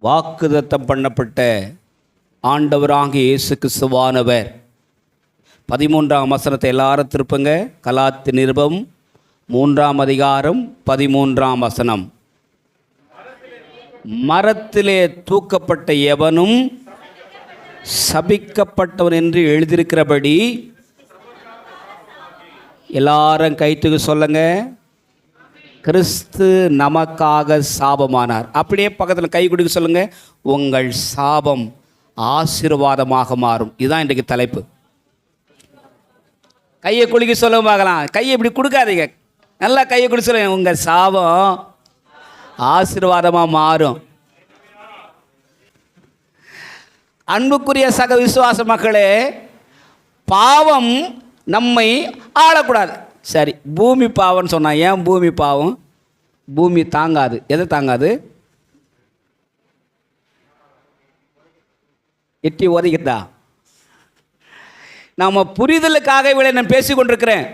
வாக்குத்தத்தம் பண்ணப்பட்ட ஆண்டவராகிய இயேசு கிறிஸ்துவானவர் 13ஆம் வசனத்தை எல்லாரும் திருப்புங்க. கலாத்திய நிருபம் 3ஆம் அதிகாரம் 13ஆம் வசனம். மரத்திலே தூக்கப்பட்ட எவனும் சபிக்கப்பட்டவன் என்று எழுதியிருக்கிறபடி, எல்லாரும் கைத்துக்கு சொல்லுங்க, கிறிஸ்து நமக்காக சாபமானார். அப்படியே பக்கத்தில் கை கொடுக்க சொல்லுங்க, உங்கள் சாபம் ஆசீர்வாதமாக மாறும். இதுதான் இன்றைக்கு தலைப்பு. கையை குலுக்கி சொல்ல பார்க்கலாம். கையை இப்படி கொடுக்காதீங்க, நல்லா கையை குடி சொல்லுங்க, உங்கள் சாபம் ஆசீர்வாதமாக மாறும். அன்புக்குரிய சக விசுவாச மக்களே, பாவம் நம்மை ஆளக்கூடாது. சரி, பூமி பாவம்னு சொன்னா, ஏன் பூமி பாவம்? பூமி தாங்காது. எதை தாங்காது? எட்டி ஒதுக்கிட்டா. நம்ம புரிதலுக்காக இவளை நான் பேசி கொண்டிருக்கிறேன்.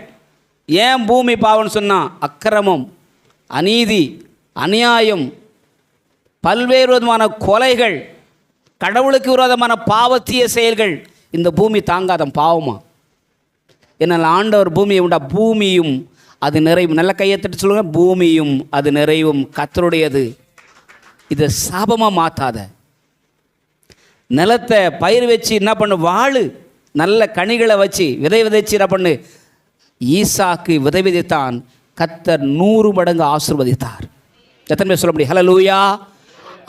ஏன் பூமி பாவம்னு சொன்னால், அக்கிரமம், அநீதி, அநியாயம், பல்வேறு விதமான கொலைகள், கடவுளுக்கு விரோதமான பாவத்திய செயல்கள் இந்த பூமி தாங்காத பாவமா? என்னால் ஆண்டவர் பூமியை உண்டா, பூமியும் அது நிறைவும், நல்ல கையெழுத்து சொல்லுங்க, பூமியும் அது நிறைவும் கர்த்தருடையது. இதை சாபமாக மாற்றாத. நிலத்தை பயிர் வச்சு என்ன பண்ணு, வாழு, நல்ல கனிகளை வச்சு விதைச்சு என்ன பண்ணு. ஈசாக்கு விதைத்தான், கர்த்தர் 100 மடங்கு ஆசீர்வதித்தார். எத்தனை பேர் சொல்ல முடியும்? ஹல்லேலூயா.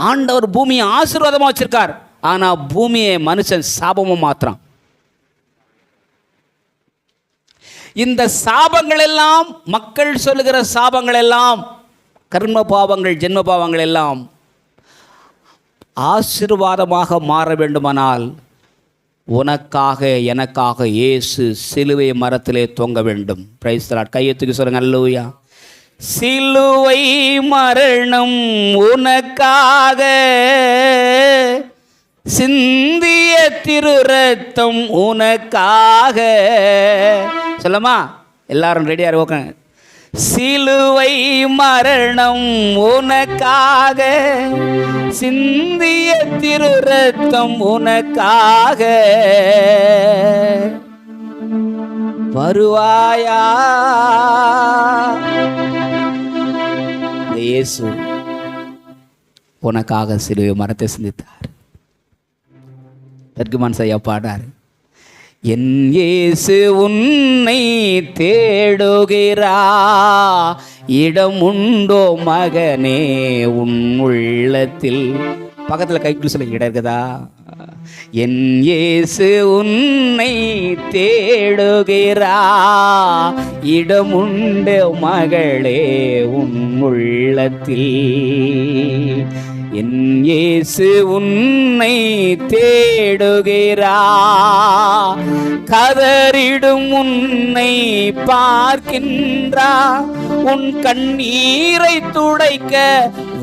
ஆண்டவர் பூமியை ஆசீர்வாதமாக வச்சிருக்கார், ஆனால் பூமியை மனுஷன் சாபமாக மாத்திரான். இந்த சாபங்கள் எல்லாம், மக்கள் சொல்லுகிற சாபங்கள் எல்லாம், கர்ம பாவங்கள், ஜென்ம பாவங்கள் எல்லாம் ஆசீர்வாதமாக மாற வேண்டுமானால் உனக்காக எனக்காக இயேசு சிலுவை மரத்திலே தொங்க வேண்டும். Praise the Lord. கையை தூக்கி சொல்லுங்க, அல்லேலூயா. சிலுவை மரணம் உனக்காக, சிந்திய திரு ரத்தம் உனக்காக. சொல்லமா? எல்லாரும் ரெடியா இருக்க. சிலுவை மரணம் உனக்காக, சிந்திய திரு ரத்தம் உனக்காக. வருவாயா? இயேசு உனக்காக சிலுவை மரத்தை சிந்தித்தார். தர்குமான் ஐயா பாடார், என் இயேசு உன்னை தேடுகிறா, இடம் உண்டோ மகனே உன் உள்ளத்தில். பக்கத்தில் கைக்குள் சொல்ல, இடம் இருக்குதா? என் இயேசு உன்னை தேடுகிறா, இடம் உண்டு மகளே உன் உள்ளத்தில். என் இயேசு உன்னை தேடுகிறா, கதறிடும் உன்னை பார்க்கின்றா, உன் கண்ணீரை துடைக்க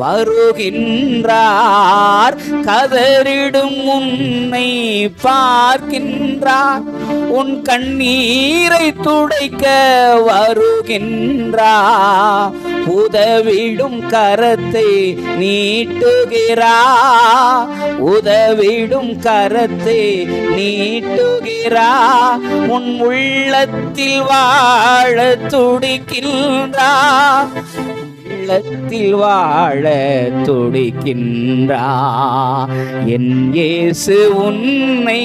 வருகின்றார். கதறிடும் உன்னை பார்க்கின்றார், உன் கண்ணீரை துடைக்க வருகின்றார். உதவிடும் கரத்தை நீட்டுகிறா, உதவிடும் கரத்தை நீட்டுகிறா, உன் உள்ளத்தில் வாழ துடிக்கின்றா, உள்ளத்தில் வாழ துடிக்கின்றா. என் இயேசு உன்னை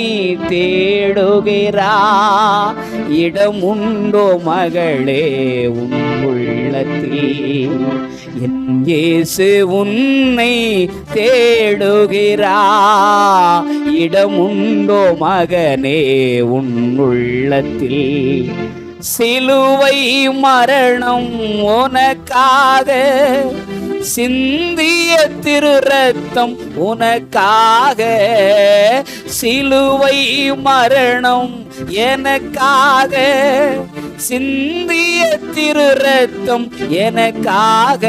தேடுகிறா, இடம் உண்டோ மகளே உன் உள்ளத்தில். என் இயேசு உன்னை தேடுகிறா, இடம் உண்டோ மகனே உன் உள்ளத்தில். சிலுவை மரணம் உனக்காக, சிந்திய திரு ரத்தம் உனக்காக. சிலுவை மரணம் எனக்காக, சிந்திய திரு ரத்தம் எனக்காக.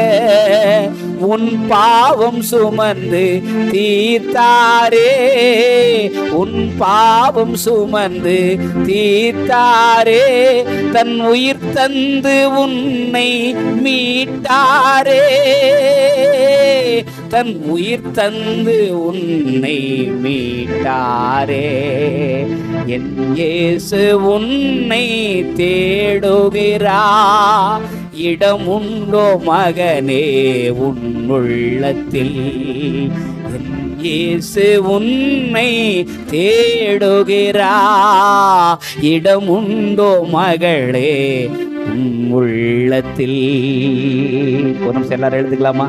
உன் பாவம் சுமந்து தீர்த்தாரே, உன் பாவம் சுமந்து தீர்த்தாரே, தன் உயிர் தந்து உன்னை மீட்டாரே, தன் உயிர் தந்து உன்னை மீட்டாரே. என் இயேசு உன்னை தேடுகிறார். இடமுண்டோ மகனே உன் உள்ளத்தில்? என் இயேசு உன்னை தேடுகிறார். இடமுண்டோ மகளே உன் உள்ளத்தில்? ஒரு நிமிஷம் எல்லாரும் எழுதுக்கலாமா?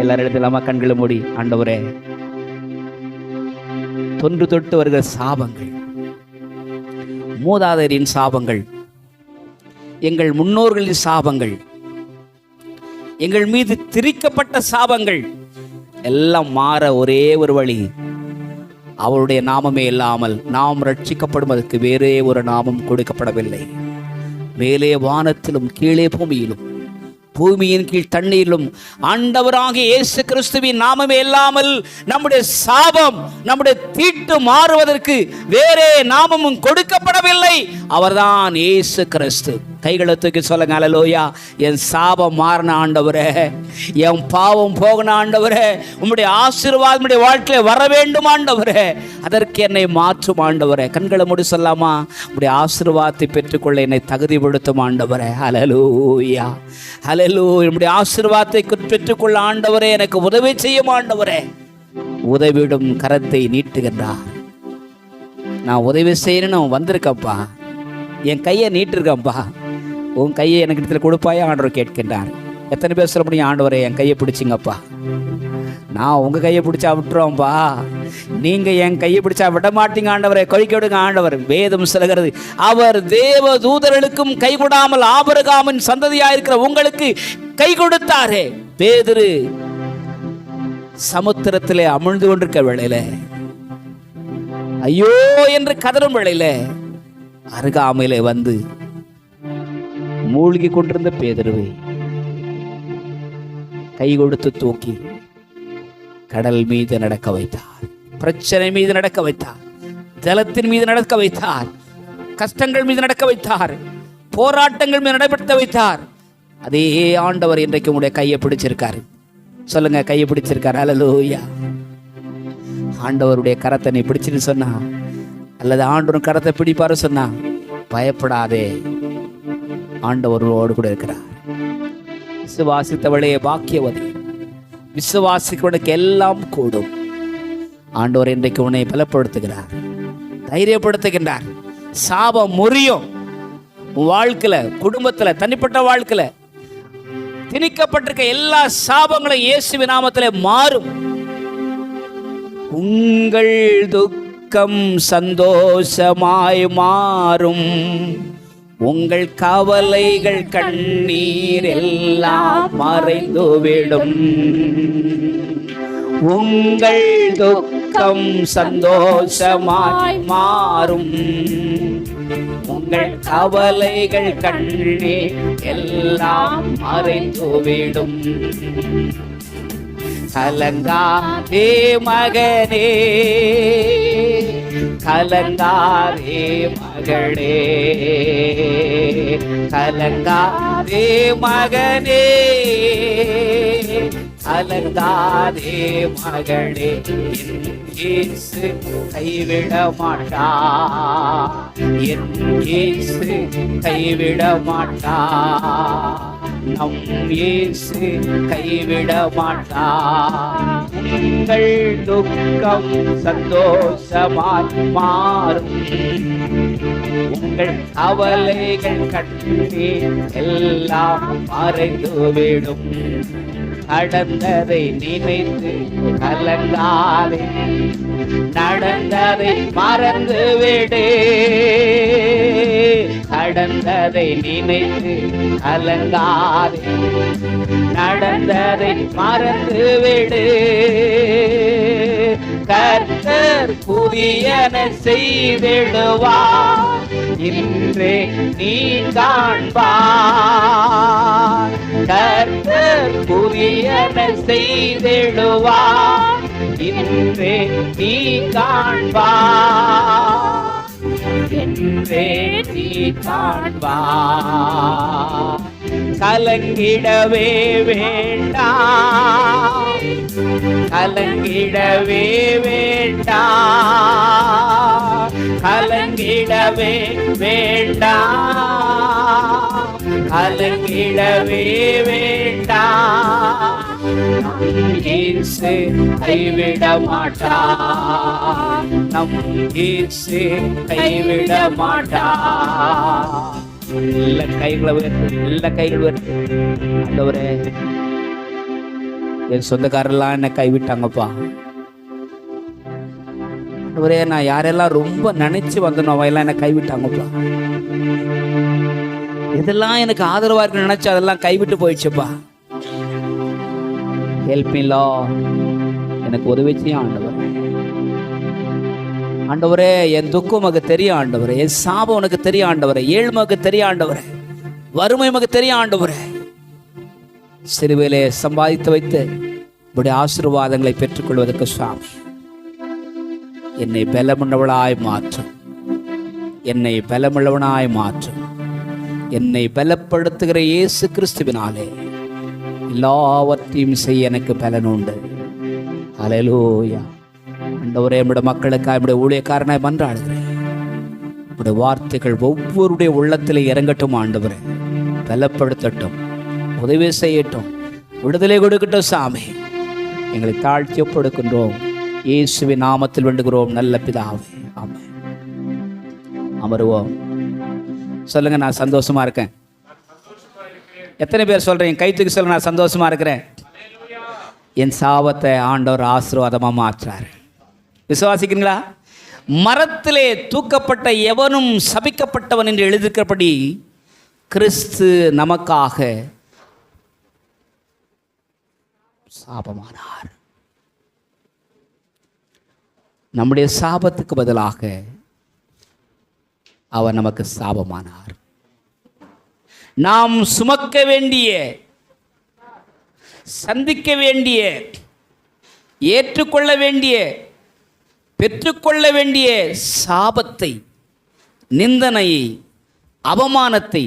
எல்லாரும் எழுதலாமா? கண்களை மூடி. ஆண்டவரே, தொன்று தொட்டு வருகிற சாபங்கள், மூதாதையரின் சாபங்கள், எங்கள் முன்னோர்களின் சாபங்கள், எங்கள் மீது திரிக்கப்பட்ட சாபங்கள் எல்லாம் மாற ஒரே ஒரு வழி, அவருடைய நாமமே இல்லாமல் நாம் ரட்சிக்கப்படுவதற்கு வேறே ஒரு நாமம் கொடுக்கப்படவில்லை. மேலே வானத்திலும் கீழே பூமியிலும், பூமியின் கீழ் தண்ணீரிலும் ஆண்டவராகிய இயேசு கிறிஸ்துவின் நாமமே இல்லாமல் நம்முடைய சாபம், நம்முடைய தீட்டு மாறுவதற்கு வேறே நாமமும் கொடுக்கப்படவில்லை. அவர்தான் இயேசு கிறிஸ்து. கைகளை தூக்கி சொல்லுங்க, அல்லேலூயா. என் சாபம் மாறின ஆண்டவரே, என் பாவம் போகணும் ஆண்டவரே, உம்முடைய ஆசீர்வாதம் உம்முடைய வாழ்க்கையில வர வேண்டும் ஆண்டவரே, அதற்கு என்னை மாற்றும் ஆண்டவரே. கண்களை மூடி சொல்லாமா? உம்முடைய ஆசீர்வாதத்தை பெற்றுக்கொள்ள என்னை தகுதிப்படுத்தும் ஆண்டவரே. அல்லேலூயா, அல்லேலூயா. உம்முடைய ஆசீர்வாதத்தை பெற்றுக்கொள்ள ஆண்டவரே எனக்கு உதவி செய்யும் ஆண்டவரே. உதவிடும் கரத்தை நீட்டுகின்றார். நான் உதவி செய்யணும்னு வந்திருக்கப்பா, என் கையை நீட்டிருக்கப்பா, உன் கையை எனக்கு இடத்துல கொடுப்பாயா ஆண்டவர் கேட்கின்றார். எத்தனை பேர் சொல்ல முடியும்? ஆண்டவரே என் கையை பிடிச்சிங்கப்பா. நான் உங்கள் கையை பிடிச்சா விட்டுருவோம்ப்பா, நீங்கள் என் கையை பிடிச்சா விட மாட்டீங்க ஆண்டவரை. கொழிக்க விடுங்க ஆண்டவர். வேதம் சொல்கிறது, அவர் தேவ தூதர்களுக்கும் கை கொடாமல் ஆபிரகாமின் சந்ததியாயிருக்கிற உங்களுக்கு கை கொடுத்தாரே. பேதுரு சமுத்திரத்திலே அமிழ்ந்து கொண்டிருக்க வேளையில, ஐயோ என்று கதறும் வேளையில அருகாமையிலே வந்து மூழ்கி கொண்டிருந்த பேதுருவை கை கொடுத்து தூக்கி கடல் மீது நடக்க வைத்தார். பிரச்சனை மீது நடக்க வைத்தார். ஜலத்தின் மீது நடக்க வைத்தார். கஷ்டங்கள் மீது நடக்க வைத்தார். போராட்டங்கள் மீது நடைபெற்ற வைத்தார். அதே ஆண்டவர் இன்றைக்கு உங்களுடைய கையை பிடிச்சிருக்காரு. சொல்லுங்க, கையை பிடிச்சிருக்காரு. அல்லேலூயா. ஆண்டவருடைய கரத்தை நீ பிடிச்சின்னு சொன்னா, அல்லது ஆண்டவர் கரத்தை பிடிப்பாரு சொன்னா, பயப்படாதே, ஆண்டவரோடு கூட இருக்கிறார். விசுவாசித்தவளே பாக்கியவதி, விசுவாசிக்கிறவனுக்கு எல்லாம் கூடும். ஆண்டவர் இன்றைக்கு உன்னை பலப்படுத்துகிறார், தைரியப்படுத்துகின்றார். சாபம் முறியும். உன் வாழ்க்கையில, குடும்பத்துல, தனிப்பட்ட வாழ்க்கையில திணிக்கப்பட்டிருக்க எல்லா சாபங்களும் இயேசுவின் நாமத்திலே மாறும். உங்கள் துக்கம் சந்தோஷமாய் மாறும். உங்கள் கவலைகள் கண்ணீர் எல்லாம் மறைந்துவிடும். உங்கள் துக்கம் சந்தோஷமாய் மாறும். உங்கள் கவலைகள் கண்ணீர் எல்லாம் மறைந்துவிடும். கலங்காதே மகனே, கலங்காதே மகளே, கலங்காதே மகனே, கலங்காதே மகளே. இயேசு கைவிட மாட்டார். என் இயேசு கைவிட மாட்டார். நம் இயேசு கைவிட மாட்டார். உங்கள் துக்கம் சந்தோஷமாய் மாறும். உங்கள் கவலைகள் கண்ணீர் எல்லாம் மறைந்துவிடும். நடந்ததை நினைத்து கலங்காதே, நடந்ததை மறந்துவிடு. நடந்ததை நினைத்து கலங்காதே, நடந்ததை மறந்துவிடு. கர்த்தர் புதியன செய்திடுவார், இன்றே நீ காண்பார். கர்த்தர் புதியன செய்திடுவார், இன்றே நீ காண்பார். என்றே நீ காண்பார். கலங்கிடவே வேண்டாம், கலங்கிடவே வேண்டாம், கலங்கிடவே வேண்டாம், கலங்கிடவே வேண்டாம். நம் இயேசு கைவிட மாட்டார், நம் இயேசு கைவிட மாட்டார். எல்லா கைகளை உயர்த்து, எல்லா கைகள் உயர்த்து. ஆண்டவரே, என் சொந்தக்காரெல்லாம் என்னை கைவிட்டாங்கப்பா. ஆண்டவரே, நான் யாரெல்லாம் ரொம்ப நினைச்சு வந்தனோ அவையெல்லாம் என்னை கைவிட்டாங்கப்பா. இதெல்லாம் எனக்கு ஆதரவா இருக்கு நினைச்சு அதெல்லாம் கைவிட்டு போயிடுச்சுப்பா. ஹெல்ப் மீ லார்ட், எனக்கு உதவி செய்யும் ஆண்டவரே. ஆண்டவரே, என் துக்கம் உனக்கு தெரியும் ஆண்டவரே, என் சாபம் உனக்கு தெரியும் ஆண்டவரே, ஏழ்மை உனக்கு தெரியும் ஆண்டவரே, வறுமை உனக்கு தெரியும் ஆண்டவரே. சிறுவையிலே சம்பாதித்து வைத்து உடைய ஆசீர்வாதங்களை பெற்றுக்கொள்வதற்கு சுவாமி என்னை பலமுள்ளவளாய் மாற்றும், என்னை பலமுள்ளவனாய் மாற்றும். என்னை பலப்படுத்துகிற இயேசு கிறிஸ்துவினாலே எல்லாவற்றையும் செய்ய எனக்கு பலன் உண்டு. ஹல்லேலூயா. ஆண்டவரே, நம்முடைய மக்களுக்காக, நம்முடைய ஊழியக்காரனாய் மன்றாடுகிறேன். நம்முடைய வார்த்தைகள் ஒவ்வொருடைய உள்ளத்திலே இறங்கட்டும் ஆண்டவரே, பலப்படுத்தட்டும், உதவி செய்யட்டும், விடுதலை கொடுக்கட்டும் சாமி. எங்களை தாழ்த்தி ஒப்படுக்கின்றோம், இயேசுவின் நாமத்தில் வேண்டுகிறோம் நல்ல பிதாவே, ஆமென். அமருவோம். சொல்லுங்க, நான் சந்தோஷமா இருக்கேன். எத்தனை பேர் சொல்றீங்க? கை தூக்கி சொல்லுங்க, நான் சந்தோஷமா இருக்கிறேன். என் சாபத்தை ஆண்டவர் ஆசீர்வாதமா மாற்றாரு. விசுவாசிக்கிறீங்களா? மரத்திலே தூக்கப்பட்ட எவனும் சபிக்கப்பட்டவன் என்று எழுதியிருக்கிறபடி கிறிஸ்து நமக்காக சாபமானார். நம்முடைய சாபத்துக்கு பதிலாக அவர் நமக்கு சாபமானார். நாம் சுமக்க வேண்டிய, சந்திக்க வேண்டிய, ஏற்றுக்கொள்ள வேண்டிய, பெற்றுக்கொள்ள வேண்டிய சாபத்தை, நிந்தனையை, அவமானத்தை,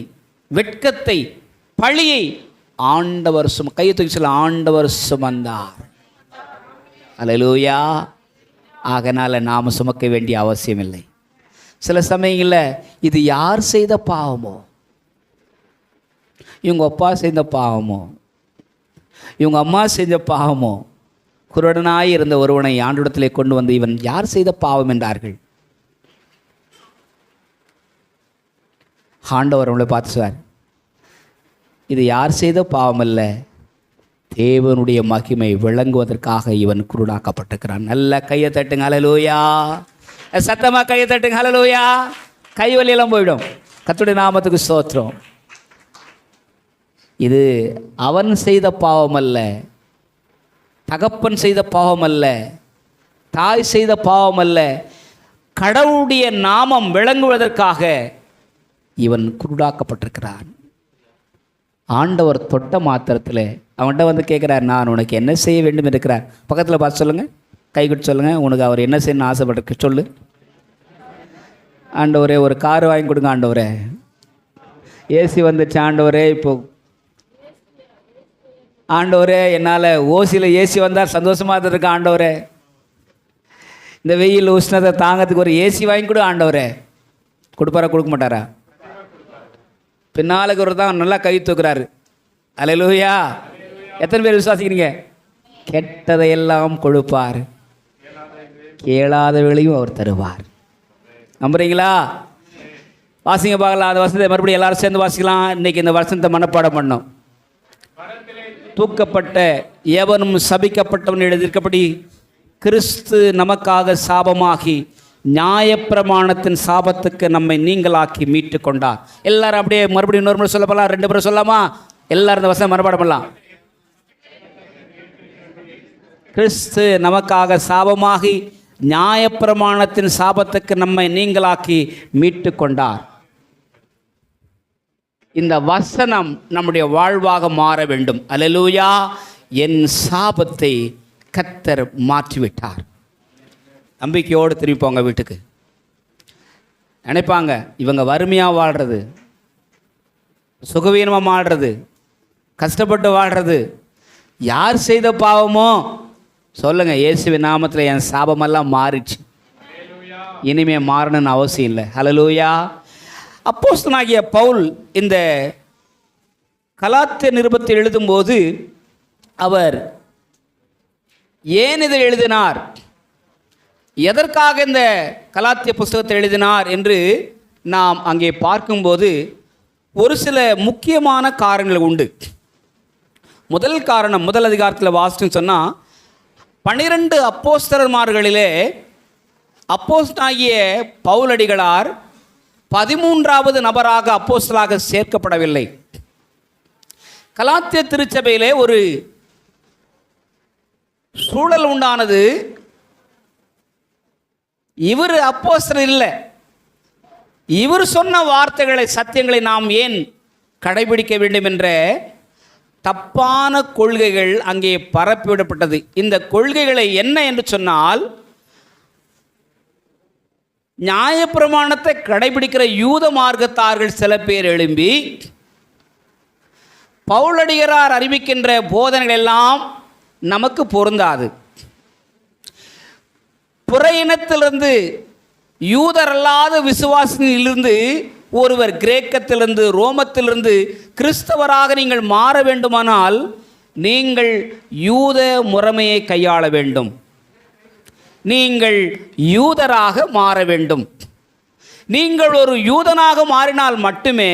வெட்கத்தை, பழியை ஆண்டவர் கையை தூக்கி சொல்ல, ஆண்டவர் சுமந்தார். அல்லேலூயா. ஆகனால நாம் சுமக்க வேண்டிய அவசியம் இல்லை. சில சமயங்களில் இது யார் செய்த பாவமோ, இவங்க அப்பா செய்த பாவமோ, இவங்க அம்மா செஞ்ச பாவமோ, குருடனாய் இருந்த ஒருவனை ஆண்டவரிடத்திலே கொண்டு வந்து இவன் யார் செய்த பாவம் என்றார்கள். ஆண்டவர் அவங்களை பார்த்து சொல்வார், இது யார் செய்த பாவம் அல்ல, தேவனுடைய மகிமை விளங்குவதற்காக இவன் குருடாக்கப்பட்டிருக்கிறான். நல்ல கையை தட்டுங்க, ஹல்லேலூயா. சத்தமாக கையை தட்டுங்க, ஹல்லேலூயா. கைவலியெல்லாம் போயிடும். கர்த்தருடைய நாமத்துக்கு ஸ்தோத்திரம். இது அவன் செய்த பாவம் அல்ல, தகப்பன் செய்த பாவம் அல்ல, தாய் செய்த பாவம் அல்ல, கடவுளுடைய நாமம் விளங்குவதற்காக இவன் குருடாக்கப்பட்டிருக்கிறான். ஆண்டவர் தொட்ட மாத்திரத்தில் அவன்கிட்ட வந்து கேட்குறார், நான் உனக்கு என்ன செய்ய வேண்டும் இருக்கிறார். பக்கத்தில் பார்த்து சொல்லுங்கள், கைகிட்டு சொல்லுங்கள், உனக்கு அவர் என்ன செய்யணும்னு ஆசைப்பட்டிருக்கு சொல்லு. ஆண்டவரே, ஒரு கார் வாங்கி கொடுங்க ஆண்டவரே. ஏசி வந்துச்சு ஆண்டவரே. இப்போ ஆண்டவரே, என்னால் ஓசியில் ஏசி வந்தால் சந்தோஷமாக இருக்க ஆண்டவரே. இந்த வெயில் உஷ்ணத்தை தாங்கிறதுக்கு ஒரு ஏசி வாங்கி கொடு ஆண்டவரே. கொடுப்பாரா, கொடுக்க மாட்டாரா? பின்னாலுக்கு ஒரு தான் நல்லா கை தூக்குறாரு. அல்லேலூயா. எத்தனை பேர் விசுவாசிக்கிறீங்க? கெட்டதையெல்லாம் கொடுப்பார், கேளாதவர்களையும் அவர் தருவார். நம்புறீங்களா? வாசிங்க பார்க்கலாம். அந்த வசனத்தை மறுபடியும் எல்லாரும் சேர்ந்து வாசிக்கலாம். இன்றைக்கி இந்த வசனத்தை மனப்பாடம் பண்ணோம். தூக்கப்பட்ட எவனும் சபிக்கப்பட்டவன் எழுதியிருக்கப்படி கிறிஸ்து நமக்காக சாபமாகி நியாயப்பிரமாணத்தின் சாபத்துக்கு நம்மை நீங்களாக்கி மீட்டு கொண்டார். எல்லாரும் அப்படியே மறுபடியும் இன்னொரு முறை சொல்ல போகலாம். 2 பேரும் சொல்லாமா? எல்லாரும் இந்த வசனம் மனப்பாடம் பண்ணலாம். கிறிஸ்து நமக்காக சாபமாகி நியாயப்பிரமாணத்தின் சாபத்துக்கு நம்மை நீங்களாக்கி மீட்டு கொண்டார். இந்த வசனம் நம்முடைய வாழ்வாக மாற வேண்டும். அல்லேலூயா. என் சாபத்தை கர்த்தர் மாற்றிவிட்டார். நம்பிக்கையோடு திரும்பி போங்க வீட்டுக்கு. நினைப்பாங்க, இவங்க வறுமையாக வாழ்கிறது, சுகவீனமாக வாழ்கிறது, கஷ்டப்பட்டு வாழ்கிறது யார் செய்த பாவமோ? சொல்லுங்கள், இயேசுவின் நாமத்தில் என் சாபமெல்லாம் மாறிச்சு, இனிமே மாறணும்னு அவசியம் இல்லை. ஹல்லேலூயா. அப்போஸ்தலனாகிய பவுல் இந்த கலாத்திய நிருபத்தை எழுதும்போது அவர் ஏன் இதை எழுதினார், எதற்காக இந்த கலாத்திய புஸ்தகத்தை எழுதினார் என்று நாம் அங்கே பார்க்கும்போது ஒரு சில முக்கியமான காரணங்கள் உண்டு. முதல் காரணம், முதல் அதிகாரத்தில் வாசிச்சுன்னு சொன்னால், 12 அப்போஸ்தலர்மார்களிலே அப்போஸ்தலனாகிய பவுலடிகளார் 13வது நபராக அப்போஸ்தலராக சேர்க்கப்படவில்லை. கலாத்திய திருச்சபையிலே ஒரு சூழல் உண்டானது. இவர் அப்போஸ்தலர் இல்லை, இவர் சொன்ன வார்த்தைகளை, சத்தியங்களை நாம் ஏன் கடைபிடிக்க வேண்டும் என்ற தப்பான கொள்கைகள் அங்கே பரப்பிவிடப்பட்டது. இந்த கொள்கைகளை என்ன என்று சொன்னால், நியாயப்பிரமாணத்தை கடைபிடிக்கிற யூத மார்க்கத்தார்கள் சில பேர் எழும்பி பவுலடிகளார் அறிவிக்கின்ற போதனைகள் எல்லாம் நமக்கு பொருந்தாது, புற இனத்திலிருந்து யூதரல்லாத விசுவாசியிலிருந்து ஒருவர் கிரேக்கத்திலிருந்து ரோமத்திலிருந்து கிறிஸ்தவராக நீங்கள் மாற வேண்டுமானால் நீங்கள் யூத முறைமையை கையாள வேண்டும், நீங்கள் யூதராக மாற வேண்டும். நீங்கள் ஒரு யூதனாக மாறினால் மட்டுமே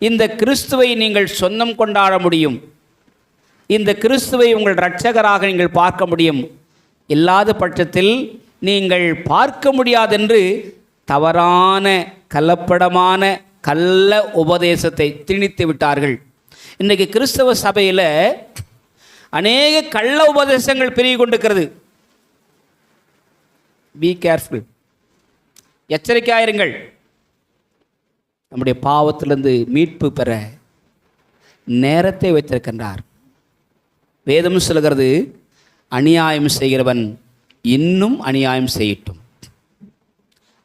இந்த கிறிஸ்துவை நீங்கள் சொந்தம் கொண்டாட முடியும், இந்த கிறிஸ்துவை உங்கள் இரட்சகராக நீங்கள் பார்க்க முடியும். இல்லாத பட்சத்தில் நீங்கள் பார்க்க முடியாதென்று தவறான கலப்படமான கள்ள உபதேசத்தை திணித்து விட்டார்கள். இன்றைக்கு கிறிஸ்தவ சபையில் அநேக கள்ள உபதேசங்கள் பெருகி கொண்டிருக்கிறது. பி கேர்ஃபுல், எச்சரிக்கையாயிருங்கள். நம்முடைய பாவத்திலிருந்து மீட்பு பெற நேரத்தை வைத்திருக்கின்றார். வேதம் சொல்கிறது, அநியாயம் செய்கிறவன் இன்னும் அநியாயம் செய்யட்டும்,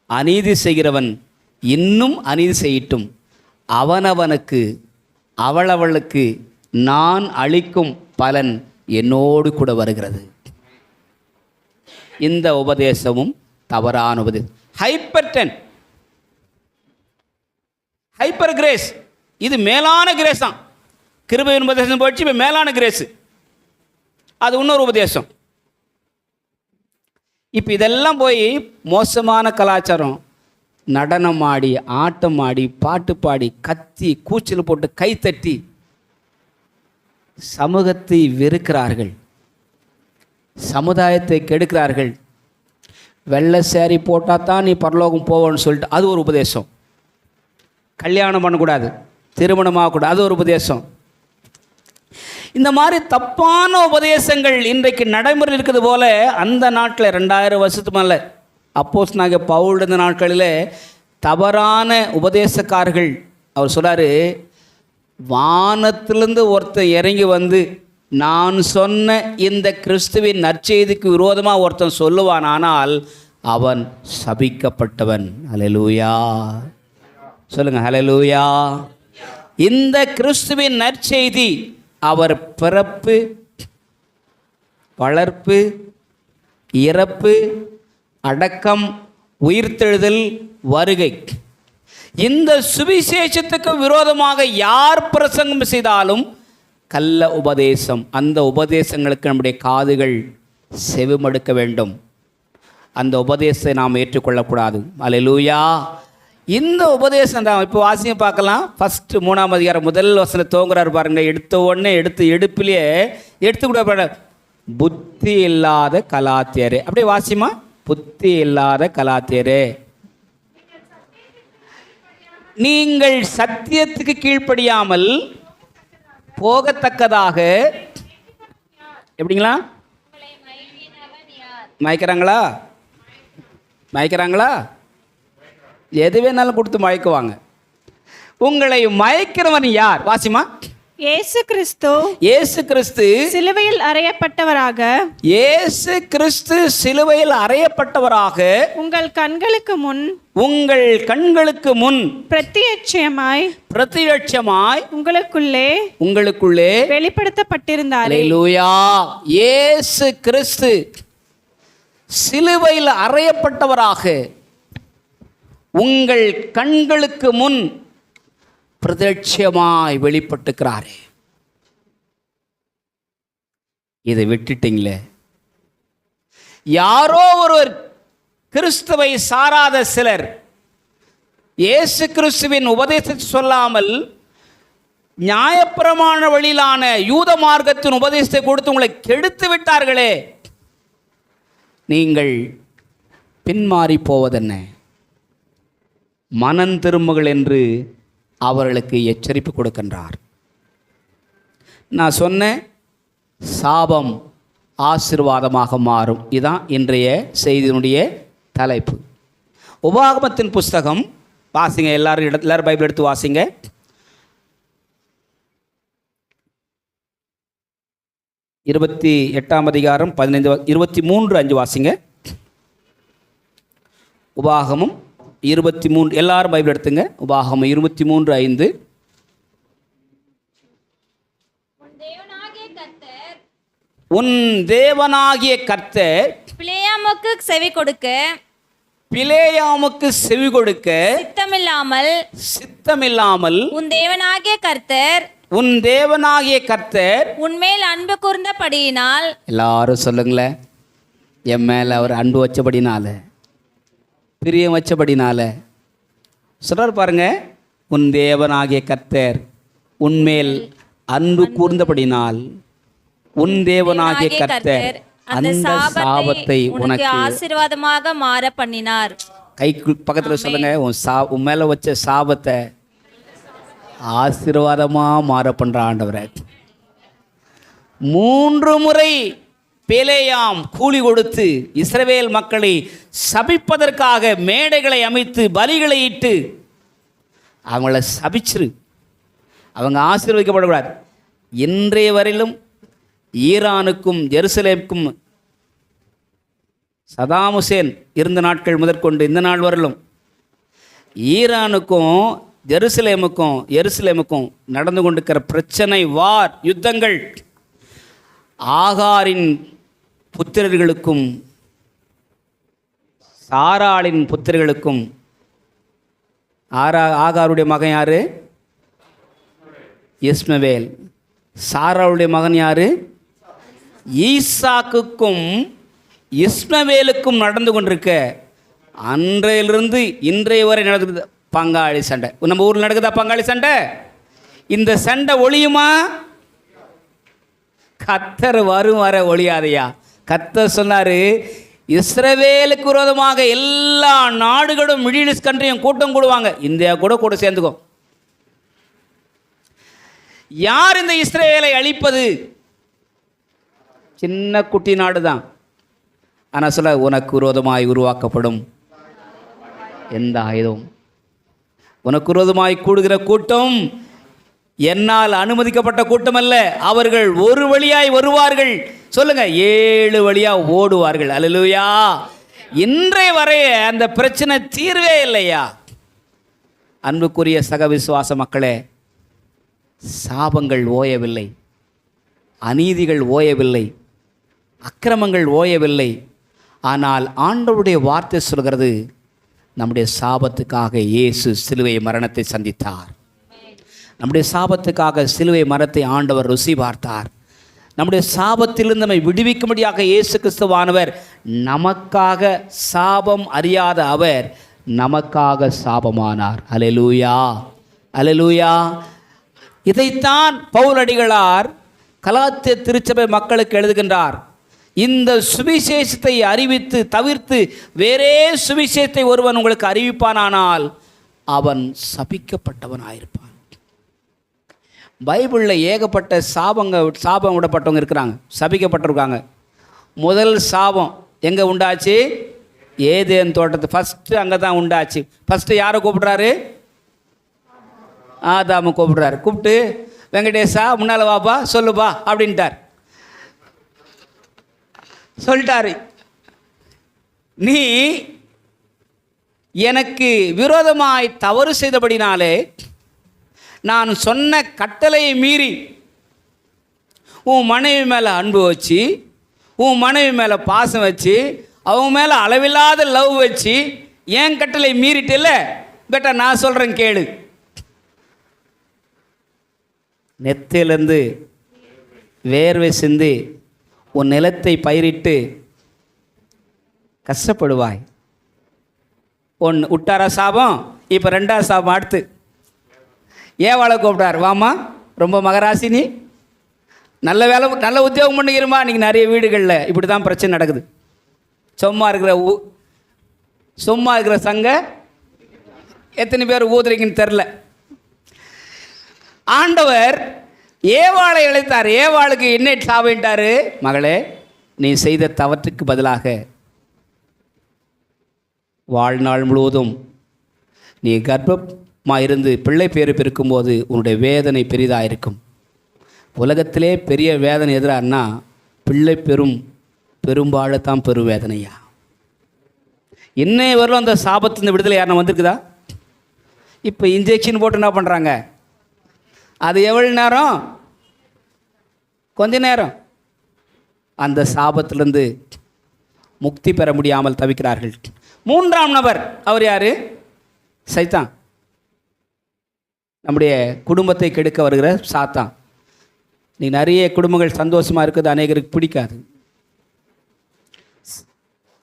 அநீதி செய்கிறவன் இன்னும் அநீதி செய்யட்டும், அவனவனுக்கு அவளவளுக்கு நான் அளிக்கும் பலன் என்னோடு கூட வருகிறது. இந்த உபதேசமும் தவறான உபதேசம். ஹைப்பர் கிரேஸ், இது மேலான கிரேஸ் தான். கிருபையின் உபதேசம் போயிடுச்சு, இப்போ மேலான கிரேஸ், அது இன்னொரு உபதேசம். இப்போ இதெல்லாம் போய் மோசமான கலாச்சாரம், நடனம் ஆடி, ஆட்டம் ஆடி, பாட்டு பாடி, கத்தி கூச்சல் போட்டு கைத்தட்டி சமூகத்தை வெறுக்கிறார்கள், சமுதாயத்தை கெடுக்கிறார்கள். வெள்ளை சேரி போட்டால் தான் நீ பரலோகம் போவோன்னு சொல்லிட்டு அது ஒரு உபதேசம். கல்யாணம் பண்ணக்கூடாது, திருமணமாகக்கூடாது, அது ஒரு உபதேசம். இந்த மாதிரி தப்பான உபதேசங்கள் இன்றைக்கு நடைமுறையில் இருக்கிறது போல அந்த நாட்டில் 2000 வருஷத்துக்கு மேலே அப்போஸ்தலனாகிய பவுல் இருந்த நாட்களில் தவறான உபதேசக்காரர்கள். அவர் சொல்கிறார், வானத்திலிருந்து ஒருத்தன் இறங்கி வந்து நான் சொன்ன இந்த கிறிஸ்துவின் நற்செய்திக்கு விரோதமாக ஒருத்தன் சொல்லுவான், ஆனால் அவன் சபிக்கப்பட்டவன். ஹல்லேலூயா சொல்லுங்கள், ஹல்லேலூயா. இந்த கிறிஸ்துவின் நற்செய்தி அவர் பிறப்பு, வளர்ப்பு, இறப்பு, அடக்கம், உயிர்த்தெழுதல், வருகை, இந்த சுவிசேஷத்துக்கு விரோதமாக யார் பிரசங்கம் செய்தாலும் கள்ள உபதேசம். அந்த உபதேசங்களுக்கு நம்முடைய காதுகள் செவிமடுக்க வேண்டும். அந்த உபதேசத்தை நாம் ஏற்றுக்கொள்ளக்கூடாது. அல்லேலூயா. இந்த உபதேசம் தான் இப்போ வாசியம் பார்க்கலாம். ஃபஸ்ட்டு 3ஆம் அதிகாரம் முதல் வசனம் தோங்குறாரு பாருங்க. எடுத்த உடனே எடுப்பிலேயே எடுத்துக்கூட புத்தி இல்லாத கலாத்தியரே. அப்படியே வாசியமா, புத்தி இல்லாத கலாத்தியரே, நீங்கள் சத்தியத்துக்கு கீழ்ப்படியாமல் போகத்தக்கதாக எப்படிங்களா மயக்கிறாங்களா? எது வேணாலும் கொடுத்து மயக்குவாங்க. உங்களை மயக்கிறவன் யார்? வாசிமா, இயேசு கிறிஸ்து இயேசு கிறிஸ்து சிலுவையில் அறையப்பட்டவராக இயேசு கிறிஸ்து சிலுவையில் அறையப்பட்டவராக உங்கள் கண்களுக்கு முன் உங்கள் கண்களுக்கு முன் பிரத்யட்சமாய் உங்களுக்குள்ளே வெளிப்படுத்தப்பட்டிருந்தார். அல்லேலூயா. இயேசு கிறிஸ்து சிலுவையில் அறையப்பட்டவராக உங்கள் கண்களுக்கு முன் பிரத்யட்சமாய் வெளிப்பட்டுக்கிறாரே. இதை விட்டுட்டீங்களே. யாரோ ஒருவர், கிறிஸ்துவை சாராத சிலர் இயேசு கிறிஸ்துவின் உபதேசத்தை சொல்லாமல் நியாயப்பிரமாண வழியிலான யூத மார்க்கத்தின் உபதேசத்தை கொடுத்து உங்களை கெடுத்து விட்டார்களே. நீங்கள் பின்மாறி போவதென்ன? மனம் திரும்புங்கள் என்று அவர்களுக்கு எச்சரிப்பு கொடுக்கின்றார். நான் சொன்னேன், சாபம் ஆசீர்வாதமாக மாறும். இதுதான் இன்றைய செய்தியினுடைய தலைப்பு. உபாகமத்தின் புஸ்தகம் வாசிங்க. எல்லாரும் பைபிள் எடுத்து வாசிங்க. இருபத்தி 8ஆம் அதிகாரம் 23:5 வாசிங்க. உபாகமம் 23, எல்லாரும் பைபிள் எடுத்துங்க. உபாகமம் 23:5. உன் தேவனாகிய கர்த்தர் பிலேயாமுக்கு செவி கொடுக்க சித்தமில்லாமல் உன் தேவனாகிய கர்த்தர் உன்மேல் அன்பு கூர்ந்தபடியினால். எல்லாரும் சொல்லுங்களேன், என் மேல அவர் அன்பு வச்சபடினால, பிரியம் வச்சபடினால சொல்றார் பாருங்க. உன் தேவனாகிய கர்த்தர் உன்மேல் அன்பு கூர்ந்தபடினால், உன் தேவனாகிய கர்த்தர் அந்த சாபத்தை உனக்கு ஆசீர்வாதமாக மாற பண்ணினார். கை பக்கத்துல சொல்லுங்க, உன் மேல வச்ச சாபத்தை ஆசீர்வாதமா மாற பண்ற ஆண்டவரே. 3 முறை பேலேயாம் கூலி கொடுத்து இஸ்ரவேல் மக்களை சபிப்பதற்காக மேடைகளை அமைத்து பலிகளை இட்டு அவங்கள சபிச்சிரு, அவங்க ஆசீர்வதிக்கப்படக்கூடாது. இன்றைய வரையிலும் ஈரானுக்கும் ஜெருசலேமுக்கும் சதாம் ஹுசேன் இருந்த நாட்கள் முதற்கொண்டு இந்த நாள் வரலும் ஈரானுக்கும் ஜெருசலேமுக்கும் நடந்து கொண்டிருக்கிற பிரச்சனை, வார், யுத்தங்கள் ஆகாரின் புத்திரர்களுக்கும் சாராளின் புத்திரர்களுக்கும். ஆகாருடைய மகன் யாரு? இஸ்மவேல். சாராளுடைய மகன் யாரு? ஈசாக்குக்கும் இஸ்மவேலுக்கும் நடந்து கொண்டிருக்க அன்றையிலிருந்து இன்றைய வரை நடக்குது பங்காளி சண்டை. நம்ம ஊரில் நடக்குதா பங்காளி சண்டை? இந்த சண்டை ஒழியுமா? கர்த்தர் வரும் வர ஒழியாதையா. கர்த்தர் சொன்னார், இஸ்ரவேலுக்கு விரோதமாக எல்லா நாடுகளும் மிடில் ஈஸ்ட் கண்ட்ரியும் கூட்டம் கூடுவாங்க, இந்தியா கூட சேர்ந்துக்கும். யார் இந்த இஸ்ரவேலை அழிப்பது? சின்ன குட்டி நாடு தான். ஆனால் சொல்ல, உனக்கு விரோதமாய் உருவாக்கப்படும் எந்த ஆயுதம், உனக்கு விரோதமாய் கூடுகிற கூட்டம் என்னால் அனுமதிக்கப்பட்ட கூட்டம் அல்ல. அவர்கள் ஒரு வழியாய் வருவார்கள். சொல்லுங்க, 7 வழியா ஓடுவார்கள். அல்லேலூயா. இன்றைய வரைய அந்த பிரச்சனை தீர்வே இல்லையா? அன்புக்குரிய சக விசுவாச மக்களே, சாபங்கள் ஓயவில்லை, அநீதிகள் ஓயவில்லை, அக்கிரமங்கள் ஓயவில்லை. ஆனால் ஆண்டவருடைய வார்த்தை சொல்கிறது, நம்முடைய சாபத்துக்காக இயேசு சிலுவை மரணத்தை சந்தித்தார். நம்முடைய சாபத்துக்காக சிலுவை மரத்தை ஆண்டவர் ருசி பார்த்தார். நம்முடைய சாபத்திலிருந்து நம்மை விடுவிக்கும்படியாக இயேசு கிறிஸ்துவானவர் நமக்காக, சாபம் அறியாத அவர் நமக்காக சாபமானார். அல்லேலூயா, அல்லேலூயா. இதைத்தான் பவுலடிகளார் கலாத்திய திருச்சபை மக்களுக்கு எழுதுகின்றார். இந்த சுவிசேஷத்தை அறிவித்து தவிர்த்து வேறே சுவிசேஷத்தை ஒருவன் உங்களுக்கு அறிவிப்பானானால் அவன் சபிக்கப்பட்டவனாயிருப்பான். பைபிளில் ஏகப்பட்ட சாபம் விடப்பட்டவங்க இருக்கிறாங்க, சபிக்கப்பட்டிருக்காங்க. முதல் சாபம் எங்கே உண்டாச்சு? ஏதேன் தோட்டத்து. ஃபஸ்ட்டு அங்கே தான் உண்டாச்சு. ஃபஸ்ட்டு யாரை கூப்பிட்றாரு? ஆதாமை கூப்பிட்றாரு. கூப்பிட்டு வெங்கடேஷா முன்னால் வாப்பா சொல்லுப்பா அப்படின்ட்டார். சொல்லிட்டாரு, நீ எனக்கு விரோதமாய் தவறு செய்தபடினாலே நான் சொன்ன கட்டளையை மீறி உன் மனைவி மேலே அன்பு வச்சு, உன் மனைவி மேலே பாசம் வச்சு, அவங்க மேலே அளவில்லாத லவ் வச்சு ஏன் கட்டளை மீறிட்டில்ல, பெட்டா நான் சொல்கிறேன் கேளு. நெத்திலேருந்து வேர்வை சிந்தி உன் நிலத்தை பயிரிட்டு கஷ்டப்படுவாய். ஒன்று விட்டாரா சாபம், இப்போ ரெண்டாவது சாபம். அடுத்து ஏவாளை கூப்பிட்டார், வாமா ரொம்ப மகராசினி, நல்ல வேலை நல்ல உத்தியோகம் பண்ணிக்கிறமா. இன்றைக்கி நிறைய வீடுகளில் இப்படி தான் பிரச்சனை நடக்குது. சும்மா இருக்கிற சங்க எத்தனை பேர் ஊதுறீங்கன்னு தெரில. ஆண்டவர் ஏவாளை அழைத்தார். ஏவாளுக்கு என்ன சாபம்ட்டார், மகளே நீ செய்த தவற்றுக்கு பதிலாக வாழ்நாள் முழுவதும் நீ கர்ப்பமாக இருந்து பிள்ளை பேறு பெருக்கும்போது உன்னுடைய வேதனை பெரிதாக இருக்கும். உலகத்திலே பெரிய வேதனை எதிரானா பிள்ளை பெரும்பாலத்தான் பெரும் வேதனையா. இன்னைய வரலும் அந்த சாபத்தின் விடுதலை யாருன்னா வந்திருக்குதா? இப்போ இன்ஜெக்ஷன் போட்டு என்ன பண்ணுறாங்க, அது எவ்வளோ நேரம், கொஞ்ச நேரம் அந்த சாபத்திலிருந்து முக்தி பெற முடியாமல் தவிக்கிறார்கள். மூன்றாம் நபர் அவர் யார்? சைத்தான். நம்முடைய குடும்பத்தை கெடுக்க வருகிற சாத்தான். நீ நிறைய குடும்பங்கள் சந்தோஷமாக இருக்குது, அநேகருக்கு பிடிக்காது.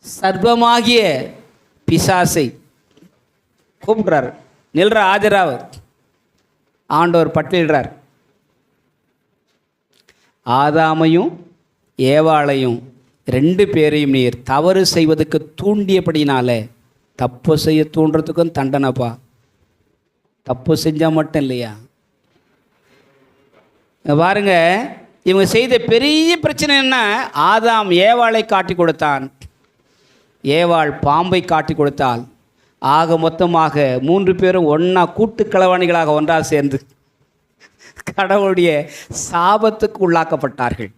சர்வமாகிய பிசாசை கூப்பிடுறார், நில்ற ஆஜராவ. ஆண்டவர் பட்டியலிடுறார். ஆதாமையும் ஏவாளையும் ரெண்டு பேரையும் நீர் தவறு செய்வதற்கு தூண்டியபடினால தப்பு செய்ய தூண்டுறதுக்கும் தண்டனைப்பா. தப்பு செஞ்சால் மட்டும் இல்லையா, பாருங்க இவங்க செய்த பெரிய பிரச்சனை என்ன, ஆதாம் ஏவாளை காட்டி கொடுத்தான், ஏவாள் பாம்பை காட்டி கொடுத்தாள். ஆக மொத்தமாக 3 பேரும் ஒன்றா கூட்டு களவாணிகளாக ஒன்றாக சேர்ந்து கடவுளுடைய சாபத்துக்கு உள்ளாக்கப்பட்டார்கள்.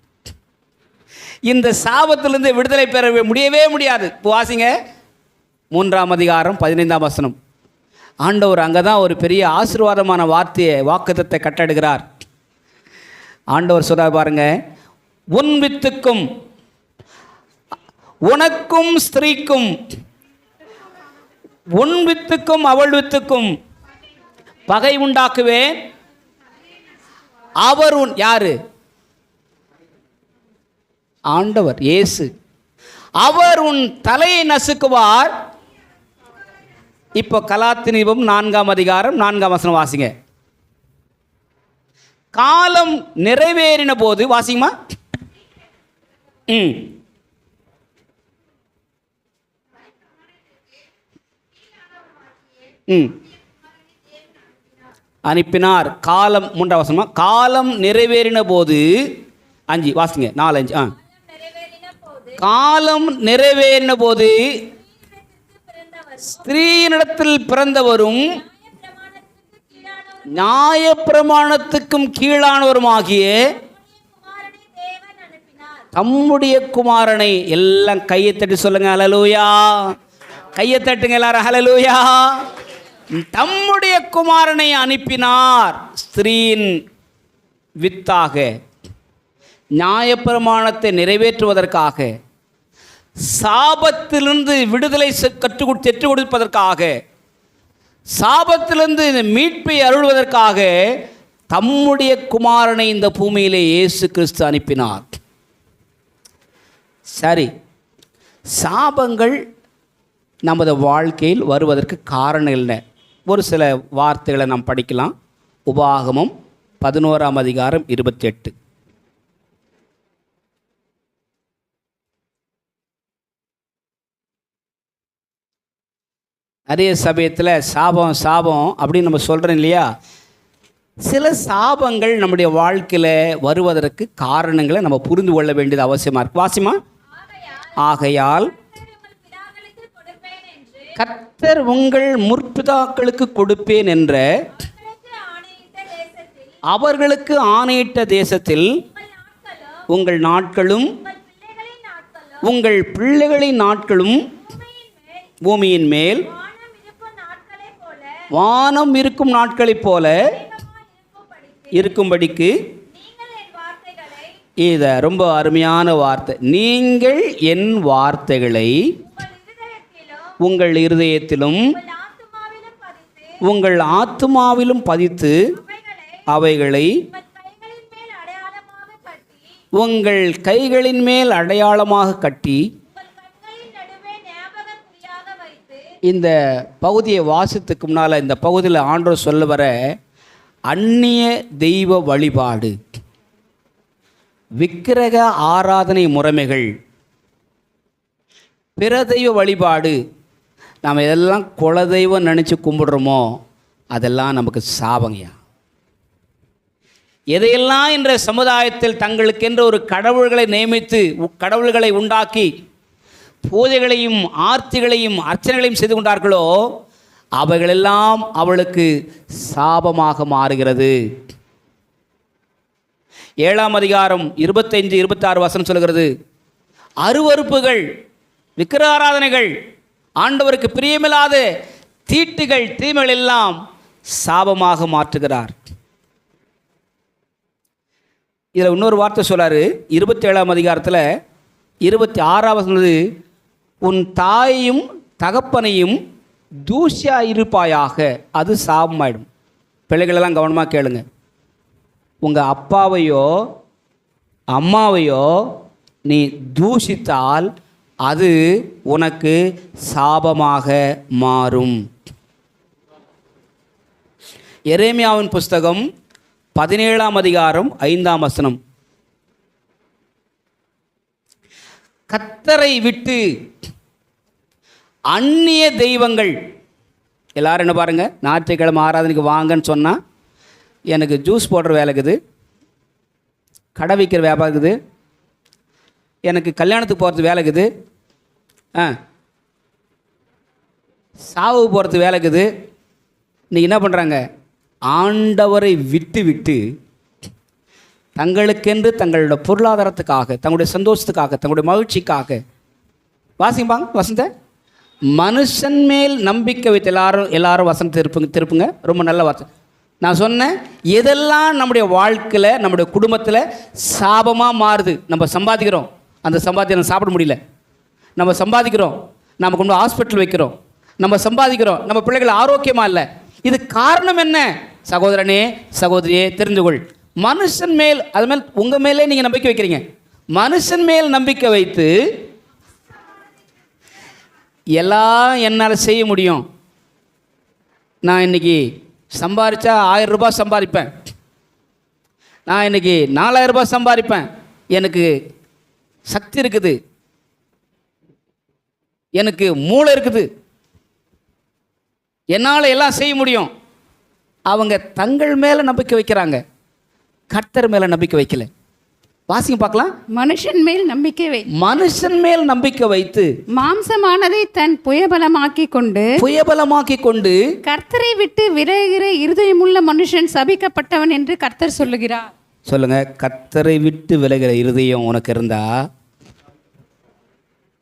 இந்த சாபத்திலிருந்து விடுதலை பெற முடியவே முடியாது. வாசிங்க 3ஆம் அதிகாரம் 15ஆம் வசனம். ஆண்டவர் அங்கே தான் ஒரு பெரிய ஆசீர்வாதமான வார்த்தையை வாக்குத்தத்தை கட்டடுகிறார். ஆண்டவர் சொல்றார் பாருங்க, உன் வித்துக்கும் உனக்கும் ஸ்திரீக்கும், உன் வித்துக்கும் அவள் வித்துக்கும் பகை உண்டாக்குவேன். அவர் யாரு? ஆண்டவர் இயேசு. அவர் உன் தலையை நசுக்குவார். இப்போ கலாத்திய நிருபம் 4ஆம் அதிகாரம் 4ஆம் வசனம் வாசிங்க. காலம் நிறைவேறின போது, வாசிங்கம்மா. அனுப்பினார். காலம் 3ஆம் வசனமா, காலம் நிறைவேறின போது 5 வாசிங்க, 4 5. காலம் நிறைவேறின போது ஸ்திரீனிடத்தில் பிறந்தவரும் நியாய பிரமாணத்துக்கும் கீழானவருமாகிய தம்முடைய குமாரனை, எல்லாம் கையை தட்டி சொல்லுங்க ஹல்லேலூயா. கையை தட்டுங்க எல்லாரும் ஹல்லேலூயா. தம்முடைய குமாரனை அனுப்பினார். ஸ்திரீயின் வித்தாக நியாயப்பிரமாணத்தை நிறைவேற்றுவதற்காக, சாபத்திலிருந்து விடுதலை பெற்றுக் கொடுப்பதற்காக, சாபத்திலிருந்து மீட்பை அருள்வதற்காக தம்முடைய குமாரனை இந்த பூமியிலே இயேசு கிறிஸ்து அனுப்பினார். சரி, சாபங்கள் நமது வாழ்க்கையில் வருவதற்கு காரணம் இல்லை. ஒரு சில வார்த்தைகளை நாம் படிக்கலாம். உபாகமம் 11ஆம் அதிகாரம் 28. நிறைய சமயத்தில் சாபம் சாபம் அப்படின்னு நம்ம சொல்கிறோம் இல்லையா. சில சாபங்கள் நம்முடைய வாழ்க்கையில் வருவதற்கு காரணங்களை நம்ம புரிந்து கொள்ள வேண்டியது அவசியமாக இருக்கு. வாசிமா. ஆகையால் கர்த்தர் உங்கள் முற்பிதாக்களுக்கு கொடுப்பேன் என்ற அவர்களுக்கு ஆணையிட்ட தேசத்தில் உங்கள் நாட்களும் உங்கள் பிள்ளைகளின் நாட்களும் பூமியின் மேல் வானம் இருக்கும் நாட்களைப் போல இருக்கும்படிக்கு. இத ரொம்ப அருமையான வார்த்தை. நீங்கள் என் வார்த்தைகளை உங்கள் இருதயத்திலும் உங்கள் ஆத்துமாவிலும் பதித்து அவைகளை உங்கள் கைகளின் மேல் அடையாளமாக கட்டி. இந்த பகுதியை வாசித்துக்கு முன்னால் இந்த பகுதியில் ஆண்டவர் சொல்ல வர அந்நிய தெய்வ வழிபாடு, விக்கிரக ஆராதனை முறைமைகள், பிற தெய்வ வழிபாடு, நாம் எதெல்லாம் குலதெய்வம் நினச்சி கும்பிடுறோமோ அதெல்லாம் நமக்கு சாபங்கயா. எதையெல்லாம் என்ற சமுதாயத்தில் தங்களுக்கென்று ஒரு கடவுள்களை நியமித்து கடவுள்களை உண்டாக்கி பூஜைகளையும் ஆர்த்திகளையும் அர்ச்சனைகளையும் செய்து கொண்டார்களோ அவைகளெல்லாம் அவளுக்கு சாபமாக மாறுகிறது. 7ஆம் அதிகாரம் 25-26 வசனம் சொல்கிறது, அருவருப்புகள், விக்கிர ஆராதனைகள், ஆண்டவருக்கு பிரியமில்லாத தீட்டுகள், தீமைகள் எல்லாம் சாபமாக மாற்றுகிறார். இதில் இன்னொரு வார்த்தை சொல்றாரு 27ஆம் அதிகாரத்தில் 26ஆம் வசனம், உன் தாயையும் தகப்பனையும் தூசியா இருப்பாயாக, அது சாபமாயிடும். பிள்ளைகளெல்லாம் கவனமாக கேளுங்க. உங்கள் அப்பாவையோ அம்மாவையோ நீ தூஷித்தால் அது உனக்கு சாபமாக மாறும். எரேமியாவின் புஸ்தகம் 17ஆம் அதிகாரம் 5ஆம் வசனம், கர்த்தரை விட்டு அந்நிய தெய்வங்கள். எல்லாரும் என்ன பாருங்க, ஞாயிற்றுக்கிழமை ஆராதனைக்கு வாங்கன்னு சொன்னால் எனக்கு ஜூஸ் போடுற வேலை இருக்குது, கடை விற்கிற வியாபாரம் இருக்குது, எனக்கு கல்யாணத்துக்கு போகிறது வேலை இருக்குது, சாவு போகிறது வேலை இருக்குது. இன்றைக்கி என்ன பண்ணுறாங்க, ஆண்டவரை விட்டு விட்டு தங்களுக்கென்று தங்களோட பொருளாதாரத்துக்காக, தங்களுடைய சந்தோஷத்துக்காக, தங்களுடைய மகிழ்ச்சிக்காக வாசிப்பாங்க வசந்த மனுஷன் மேல் நம்பிக்கை வைத்து எல்லாரும் வசனத்தை திருப்புங்க. ரொம்ப நல்ல வார்த்தை. நான் சொன்னேன், எதெல்லாம் நம்முடைய வாழ்க்கையில் நம்முடைய குடும்பத்தில் சாபமாக மாறுது. நம்ம சம்பாதிக்கிறோம், அந்த சம்பாத்தியம் சாப்பிட முடியல, நம்ம சம்பாதிக்கிறோம், நம்ம கொண்டு ஹாஸ்பிட்டல் வைக்கிறோம், நம்ம சம்பாதிக்கிறோம், நம்ம பிள்ளைகள் ஆரோக்கியமாக இல்லை. இது காரணம் என்ன? சகோதரனே சகோதரியே தெரிந்து கொள். மனுஷன் மேல், அது மேல் உங்கள் மேலே நீங்கள் நம்பிக்கை வைக்கிறீங்க. மனுஷன் மேல் நம்பிக்கை வைத்து எல்லாம் என்னால் செய்ய முடியும், நான் இன்றைக்கி சம்பாதிச்சா 1000 ரூபாய் சம்பாதிப்பேன், நான் இன்றைக்கி 4000 ரூபாய் சம்பாதிப்பேன், எனக்கு சக்தி இருக்குது, எனக்கு மூளை இருக்குது, என்னால் எல்லாம் செய்ய முடியும். அவங்க தங்கள் மேலே நம்பிக்கை வைக்கிறாங்க, கர்த்தர் மேலே நம்பிக்கை வைக்கல. வாசிங்க பார்க்கலாம். மனுஷன் மேல் நம்பிக்கை மனுஷன் மேல் நம்பிக்கை வைத்து மாம்சமானதை தன் புயபலமாக்கி கொண்டு கர்த்தரை விட்டு விலகுகிற இருதயமுள்ள மனுஷன் சபிக்கப்பட்டவன் என்று கர்த்தர் சொல்லுகிறார். சொல்லுங்க, கர்த்தரை விட்டு விலகிற இருதயம் உனக்கு இருந்தா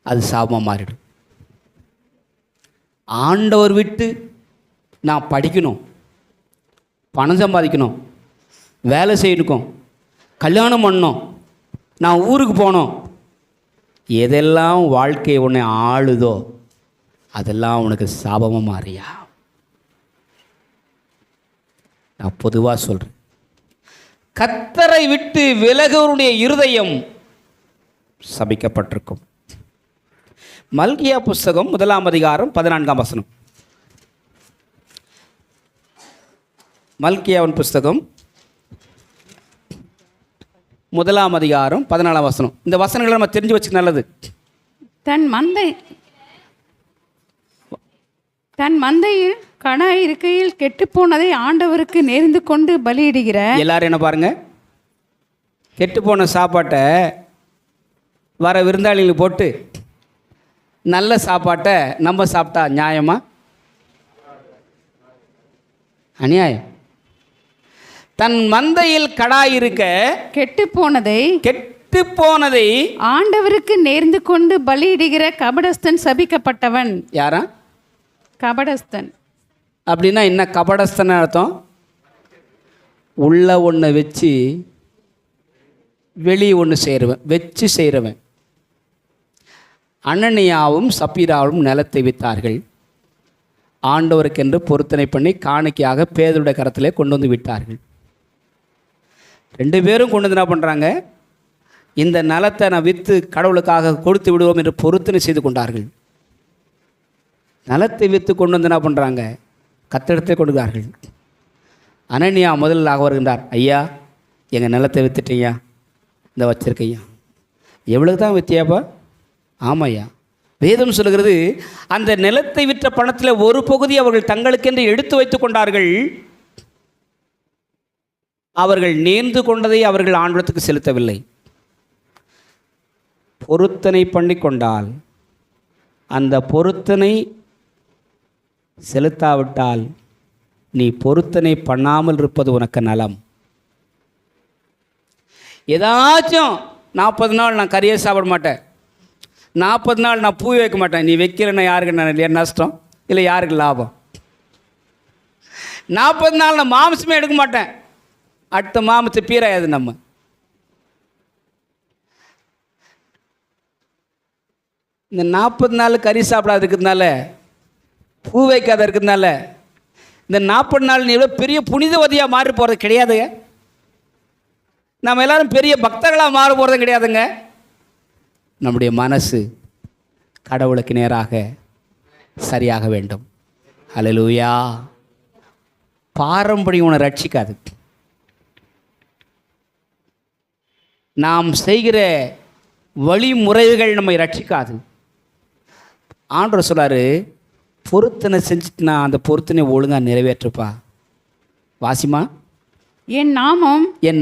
அது சாபமாக மாறிடும். ஆண்டவர் விட்டு நான் படிக்கணும், பணம் சம்பாதிக்கணும், வேலை செய்யணும், கல்யாணம் பண்ணணும், நான் ஊருக்கு போகணும், எதெல்லாம் வாழ்க்கை உன்னை ஆளுதோ அதெல்லாம் உனக்கு சாபமாக மாறியா? நான் பொதுவாக சொல்கிறேன், கர்த்தரை விட்டு விலகுவருடைய இருதயம் சபிக்கப்பட்டிருக்கும். மல்கியா புஸ்தகம் 1ஆம் அதிகாரம் 14ஆம் வசனம். மல்கியாவின் புஸ்தகம் 1ஆம் அதிகாரம் 14ஆம் வசனம். இந்த வசனங்களை நம்ம தெரிஞ்சு வச்சுக்க நல்லது. தன் மந்தையில் கண இருக்கையில் கெட்டுப்போனதை ஆண்டவருக்கு நேர்ந்து கொண்டு பலியிடுகிற. எல்லாரும் என்ன பாருங்க, கெட்டுப்போன சாப்பாட்டை வர விருந்தாளிகளுக்கு போட்டு நல்ல சாப்பாட்டை நம்ம சாப்பிட்டா நியாயமா? அநியாயம். தன் மந்தையில் கடா இருக்க கெட்டு போனதை கெட்டு போனதை ஆண்டவருக்கு நேர்ந்து கொண்டு பலியிடுகிற கபடஸ்தன் சபிக்கப்பட்டவன். யாரா? கபடஸ்தன் அப்படின்னா என்ன கபடஸ்தன் அர்த்தம்? உள்ள ஒன்று வச்சு வெளியே ஒன்று செய்கிறவன், வச்சு செய்கிறவன். அனனியாவும் சப்பீராவும் நிலத்தை விற்றார்கள். ஆண்டவருக்கென்று பொருத்தனை பண்ணி காணிக்கையாக பேதுடைய கரத்திலே கொண்டு வந்து விட்டார்கள். 2 பேரும் கொண்டு வந்து என்ன பண்ணுறாங்க? இந்த நிலத்தை நான் விற்று கடவுளுக்காக கொடுத்து விடுவோம் என்று பொருத்தனை செய்து கொண்டார்கள். நிலத்தை விற்று கொண்டு வந்து என்ன பண்ணுறாங்க? கத்தெடுத்தே கொடுக்கிறார்கள். அனனியா முதலாக வருகின்றார். ஐயா, எங்கள் நிலத்தை விற்றுட்டீங்க, இந்த வச்சிருக்கையா. எவ்வளவு தான் வித்தியாப்பா? ஆமாய்யா. வேதம் சொல்லுகிறது, அந்த நிலத்தை விற்ற பணத்தில் ஒரு பகுதி அவர்கள் தங்களுக்கென்று எடுத்து வைத்து கொண்டார்கள். அவர்கள் நேர்ந்து கொண்டதை அவர்கள் ஆண்டவருக்கு செலுத்தவில்லை. பொருத்தனை பண்ணி கொண்டால், அந்த பொருத்தனை செலுத்தாவிட்டால் நீ பொருத்தனை பண்ணாமல் இருப்பது உனக்கு நலம். ஏதாச்சும் 40 நாள் நான் கறியே சாப்பிட மாட்டேன், 40 நாள் நான் பூ வைக்க மாட்டேன், நீ வைக்கலைன்னா யாருக்கு நஷ்டம் இல்லை யாருக்கு லாபம்? 40 நாள் நான் மாம்சமே எடுக்க மாட்டேன், அடுத்த மாமத்தை பீராயாது. நம்ம இந்த 40 நாள் கறி சாப்பிடாத இருக்கிறதுனால, பூ வைக்காத இருக்கிறதுனால, இந்த 40 நாள் நீ எவ்வளோ பெரிய புனிதவதியாக மாறி போகிறது கிடையாதுங்க. நம்ம எல்லாரும் பெரிய பக்தர்களாக மாற போகிறதும் கிடையாதுங்க. நம்முடைய மனசு கடவுளுக்கு நேராக சரியாக வேண்டும். அல்லேலூயா. பாரம்பரியம் உன்னை ரட்சிக்காது. நாம் செய்கிற வழிமுறைகள் நம்மை ரட்சிக்காது. ஆண்டவர் சொல்றாரு, பொருத்தனை செஞ்சுட்டு நான் அந்த பொருத்தனை ஒழுங்காக நிறைவேற்றுப்பா. வாசிமா. என்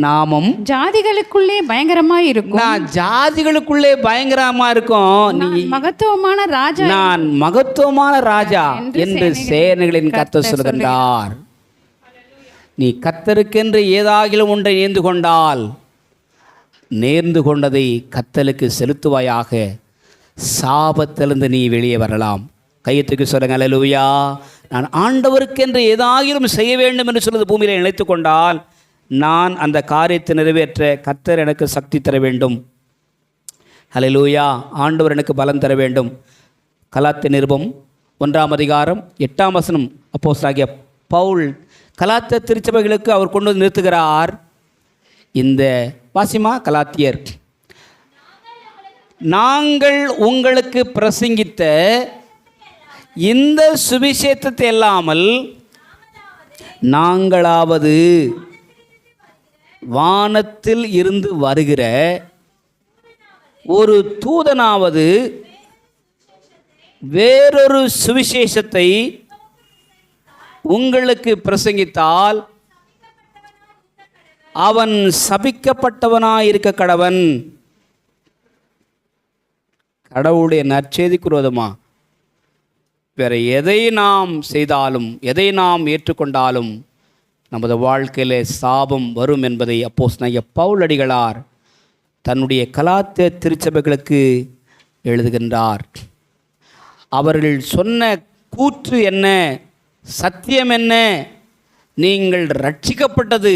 நாமம் ஜாதிகளுக்குள்ளே பயங்கரமாய் இருக்கும். நான் ஜாதிகளுக்குள்ளே பயங்கரமா இருக்கும். நீ மகத்துவமான ராஜா, நான் மகத்துவமான ராஜா என்று சேனைகளின் கர்த்தர் சொல்கின்றார். நீ கர்த்தருக்கென்று ஏதாகிலும் ஒன்றை நேர்ந்து கொண்டால், நேர்ந்து கொண்டதை கர்த்தருக்கு செலுத்துவாயாக. சாபத்திலிருந்து நீ வெளியே வரலாம். கையத்துக்கு சொல்லுங்க அல்லேலூயா. நான் ஆண்டவருக்கென்று ஏதாகிலும் செய்ய வேண்டும் என்று சொல்வது பூமியில் நினைத்து கொண்டால், நான் அந்த காரியத்தை நிறைவேற்ற கர்த்தர் எனக்கு சக்தி தர வேண்டும். அல்லேலூயா. ஆண்டவர் எனக்கு பலம் தர வேண்டும். கலாத்திய நிருபம் 1ஆம் அதிகாரம் 8ஆம் வசனம் அப்போஸ்தலனாகிய பவுல் கலாத்திய திருச்சபைகளுக்கு அவர் கொண்டு வந்து நிறுத்துகிறார். இந்த வாசிமா கலாத்தியர், நாங்கள் உங்களுக்கு பிரசங்கித்த இந்த சுவிசேஷத்தை இல்லாமல் நாங்களாவது வானத்தில் இருந்து வருகிற ஒரு தூதனாவது வேறொரு சுவிசேஷத்தை உங்களுக்கு பிரசங்கித்தால் அவன் சபிக்கப்பட்டவனாயிருக்க கடவன். கடவுளுடைய நற்செய்திக்கு விரோதமா வேற எதை நாம் செய்தாலும், எதை நாம் ஏற்றுக்கொண்டாலும் நமது வாழ்க்கையில் சாபம் வரும் என்பதை அப்போஸ்தலனாகிய பவுல் அடிகளார் தன்னுடைய கலாத்திய திருச்சபைகளுக்கு எழுதுகின்றார். அவர்கள் சொன்ன கூற்று என்ன, சத்தியம் என்ன? நீங்கள் ரட்சிக்கப்பட்டது,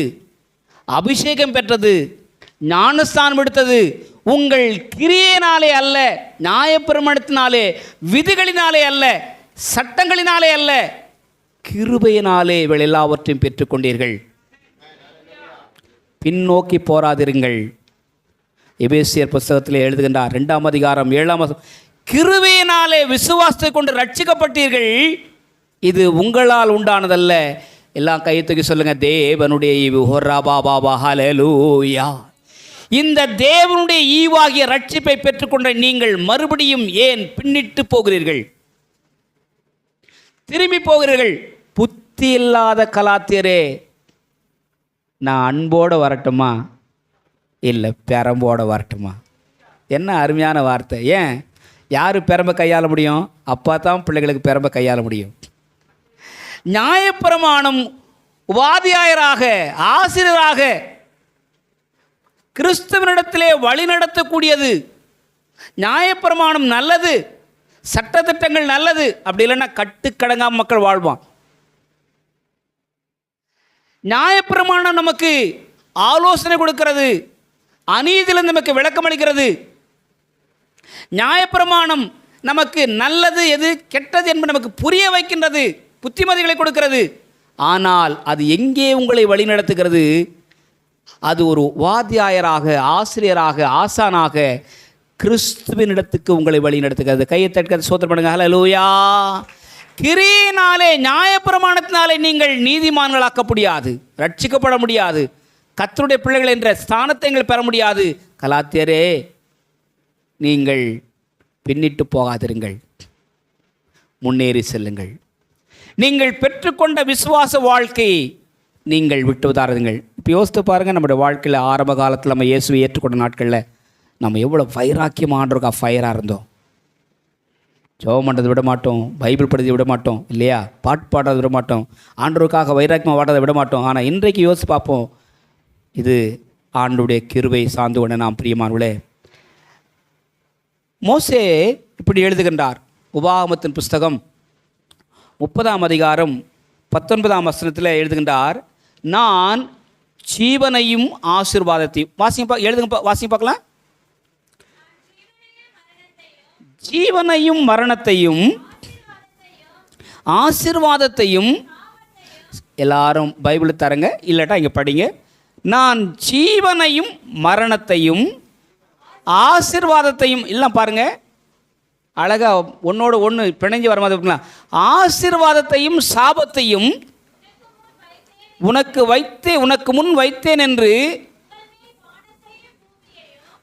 அபிஷேகம் பெற்றது, ஞானஸ்தானம் எடுத்தது உங்கள் கிரியையினாலே அல்ல, நியாயப்பிரமாணத்தினாலே, விதிகளினாலே அல்ல, சட்டங்களினாலே அல்ல, கிருபையினாலே இவள் எல்லாவற்றையும் பெற்றுக்கொண்டீர்கள். பின்னோக்கி போராதிருங்கள். எபேசியர் புஸ்தகத்தில் எழுதுகின்றார் 2ஆம் அதிகாரம் 7ஆம் வசனம், கிருபையினாலே விசுவாசத்தை கொண்டு ரட்சிக்கப்பட்டீர்கள், இது உங்களால் உண்டானதல்ல. எல்லாம் கையை தூக்கி சொல்லுங்க, தேவனுடைய ஈவு. ஹல்லேலூயா. இந்த தேவனுடைய ஈவாகிய ரட்சிப்பை பெற்றுக்கொண்ட நீங்கள் மறுபடியும் ஏன் பின்னிட்டு போகிறீர்கள், திரும்பி போகிறீர்கள்? புத்தி இல்லாத கலாத்தியரே, நான் அன்போடு வரட்டுமா இல்லை பெரம்போடு வரட்டுமா? என்ன அருமையான வார்த்தை. ஏன் யார் பெரம்பை கையாள முடியும்? அப்பா தான் பிள்ளைகளுக்கு பெரம்பை கையாள முடியும். நியாயப்பிரமாணம் உபாத்தியாயராக, ஆசிரியராக கிறிஸ்துவனிடத்திலே வழி நடத்தக்கூடியது. நியாயப்பிரமாணம் நல்லது, சட்டத்திட்டங்கள் நல்லது, அப்படி இல்லைன்னா கட்டுக்கடங்காம மக்கள் வாழ்வான். நியாயப்பிரமாணம் நமக்கு ஆலோசனை கொடுக்கிறது, அநீதியிலிருந்து நமக்கு விளக்கம் அளிக்கிறது. நியாயப்பிரமாணம் நமக்கு நல்லது எது கெட்டது என்பது நமக்கு புரிய வைக்கின்றது, புத்திமதிகளை கொடுக்கிறது. ஆனால் அது எங்கே உங்களை வழி நடத்துகிறது? அது ஒரு வாத்தியாயராக, ஆசிரியராக, ஆசானாக கிறிஸ்துவின் இடத்துக்கு உங்களை வழி நடத்துகிறது. கையை தட்க சோத்திரம் பண்ணுங்க. ஹல்லேலூயா. கிரியினாலே, நியாயப்பிரமாணத்தினாலே நீங்கள் நீதிமான்களாக்க முடியாது, ரட்சிக்கப்பட முடியாது, கர்த்தருடைய பிள்ளைகள் என்ற ஸ்தானத்தை நீங்கள் பெற முடியாது. கலாத்தியரே, நீங்கள் பின்னிட்டு போகாதிருங்கள், முன்னேறி செல்லுங்கள். நீங்கள் பெற்றுக்கொண்ட விசுவாச வாழ்க்கையை நீங்கள் விட்டு விடாதீர்கள். இப்போ யோசித்து பாருங்கள், நம்முடைய வாழ்க்கையில் ஆரம்ப காலத்தில் நம்ம இயேசுவை ஏற்றுக்கொண்ட நாட்களில் நம்ம எவ்வளோ வைராக்கியமானவருக்கா ஃபயராக இருந்தோம். ஜெபம் பண்ணுறதை விட மாட்டோம், பைபிள் படித்து விட மாட்டோம், இல்லையா, பாட்டு பாடுறதை விட மாட்டோம், ஆண்டவருக்காக வைராக்கியமாக வாடுறதை விட மாட்டோம். ஆனால் இன்றைக்கு யோசித்து பார்ப்போம், இது ஆண்டவருடைய கிருபை சார்ந்து கொண்ட நாம் பிரியமானவர்களே. மோசே இப்படி எழுதுகின்றார். உபாகமத்தின் புஸ்தகம் 30ஆம் அதிகாரம் 19ஆம் வசனத்தில் எழுதுகின்றார், நான் ஜீவனையும் ஆசீர்வாதத்தையும். எழுதுங்க, வாசிங்க பார்க்கலாம். ஜீவனையும் மரணத்தையும் ஆசீர்வாதத்தையும், எல்லாரும் பைபிள் தரங்க, இல்லாட்டா இங்கே படிங்க. நான் ஜீவனையும் மரணத்தையும் ஆசீர்வாதத்தையும், இல்லை பாருங்க அழகாக ஒன்னோடு ஒன்று பிணைஞ்சு வர மாதிரி இருக்கலாம். ஆசீர்வாதத்தையும் சாபத்தையும் உனக்கு முன் வைத்தேன் என்று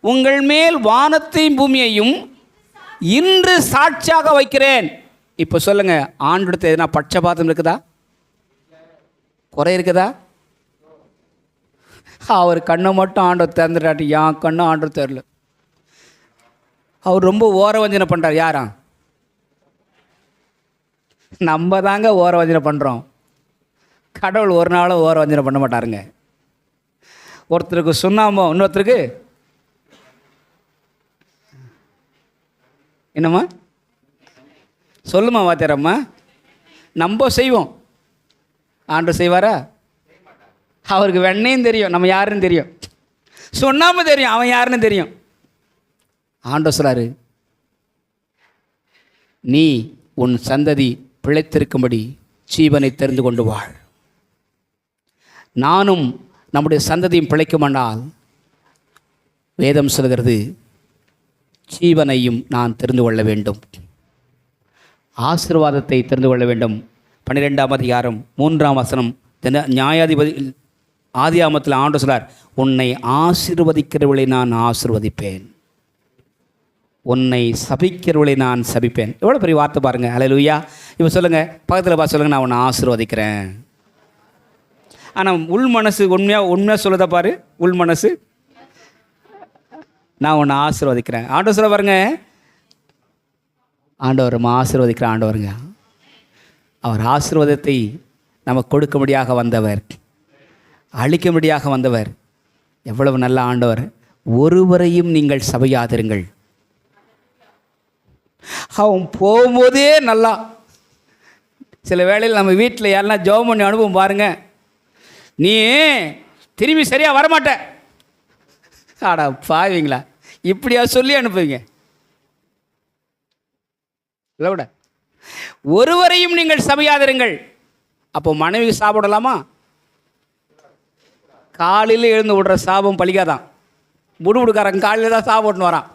உங்கள் மேல் வானத்தையும் பூமியையும் இன்று சாட்சியாக வைக்கிறேன். இப்போ சொல்லுங்க, ஆண்டவர்கிட்ட எதுனா பட்சபாதம் இருக்குதா? குறை இருக்குதா? அவர் கண்ணை மட்டும் ஆண்டவர் திறந்துட்டாட்டி, என் கண்ணை ஆண்டவர் தெரியல. அவர் ரொம்ப ஓரவஞ்சனை பண்ணுறார். யாரா? நம்ம தாங்க ஓரவஞ்சனை பண்ணுறோம். கடவுள் ஒரு நாளும் ஓரவஞ்சனை பண்ண மாட்டாருங்க. ஒருத்தருக்கு சொன்னாமோ இன்னொருத்தருக்கு என்னம்மா சொல்லுமா வாத்தியாரம்மா, நம்ம செய்வோம், ஆண்டவர் செய்வாரா? அவருக்கு வெண்ணையும் தெரியும், நம்ம யாருன்னு தெரியும், சொன்னாமல் தெரியும், அவன் யாருன்னு தெரியும். ஆண்டவர் சொல்றாரு, நீ உன் சந்ததி பிழைத்திருக்கும்படி ஜீவனை தெரிந்து கொண்டு வாழ். நானும் நம்முடைய சந்ததியும் பிழைக்குமானால் வேதம் சொல்கிறது, ஜீவனையும் நான் தெரிந்து கொள்ள வேண்டும், ஆசீர்வாதத்தை தெரிந்து கொள்ள வேண்டும். 12ஆம் அதிகாரம் 3ஆம் வசனம், நியாயாதிபதி ஆதியாமத்தில் ஆண்டவர் சொல்றார், உன்னை ஆசீர்வதிக்கிறவளை நான் ஆசீர்வதிப்பேன், உன்னை சபிக்கிறவளை நான் சபிப்பேன். எவ்வளோ பெரிய வார்த்தை பாருங்கள். ஹல்லேலூயா. இப்போ சொல்லுங்கள், பக்கத்தில் பார்த்து சொல்லுங்கள், நான் உன்னை ஆசீர்வதிக்கிறேன். ஆனால் உள் மனசு உண்மையாக சொல்லுதா பாரு, உள் மனசு, நான் உன்னை ஆசீர்வதிக்கிறேன். ஆண்டவர் சொல்ல பாருங்க, ஆண்டவர் ஆசீர்வதிக்கிற ஆண்டவருங்க. அவர் ஆசீர்வாதத்தை நமக்கு கொடுக்கும்படியாக வந்தவர், அழிக்கும்படியாக வந்தவர். எவ்வளவு நல்ல ஆண்டவர். ஒருவரையும் நீங்கள் சபையாதிருங்கள். அவன் போகும்போதே நல்லா. சில வேளையில் நம்ம வீட்டில் யாரெல்லாம் ஜெபம் பண்ணி அனுபவம் பாருங்க, நீ திரும்பி சரியாக வரமாட்ட, ஆடா பாவீங்களா, இப்படியா சொல்லி அனுப்புவீங்க. இல்லை விட ஒருவரையும் நீங்கள் சபையாதிருங்கள். அப்போ மனைவி சாப்பிடலாமா? காலையில் எழுந்து விடுற சாபம் பழிக்காதான். முடுமுடுக்காரன் காலையில் தான் சாப்பிட்டுன்னு வரான்.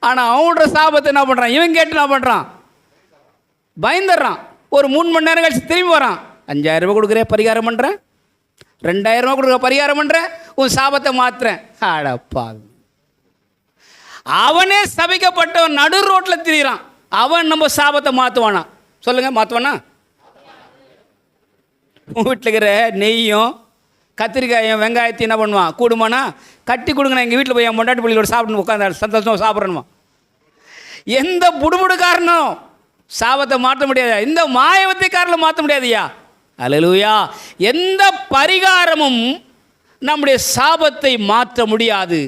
ஆனால் அவன் விடுற சாபத்தை என்ன பண்ணுறான், இவன் கேட்டு என்ன பண்ணுறான், பயந்துடுறான். ஒரு 3 மணி நேரம் கழிச்சு திரும்பி வரான். 5000 ரூபா கொடுக்குறேன், பரிகாரம் பண்ணுறேன், 2000 ரூபா கொடுக்குற பரிகாரம் பண்ணுறேன், உன் சாபத்தை மாற்றுறேன். ஆடப்பா, அவனே சபிக்கப்பட்டவன் நடு ரோட்டில் திரிகிறான். அவன் நம்ம சாபத்தை மாற்றுவானா? சொல்லுங்கள், மாற்றுவானா? உன் வீட்டில் இருக்கிற நெய்யும் கத்திரிக்காயும் வெங்காயத்தையும் என்ன பண்ணுவான், கூடுமானா கட்டி கொடுங்கண்ணா, எங்கள் வீட்டில் போய் என் பொண்டாட்டி பிள்ளைகளோட சாப்பிடணும், உட்காந்து சந்தோஷமாக சாப்பிட்றணுமா? எந்த புடுபுடுக்காரனும் சாபத்தை மாற்ற முடியாது, இந்த மாயவத்தைக்காரில் மாற்ற முடியாதுயா. அல்லேலூயா. எந்த பரிகாரமும் நம்முடைய சாபத்தை மாற்ற முடியாது.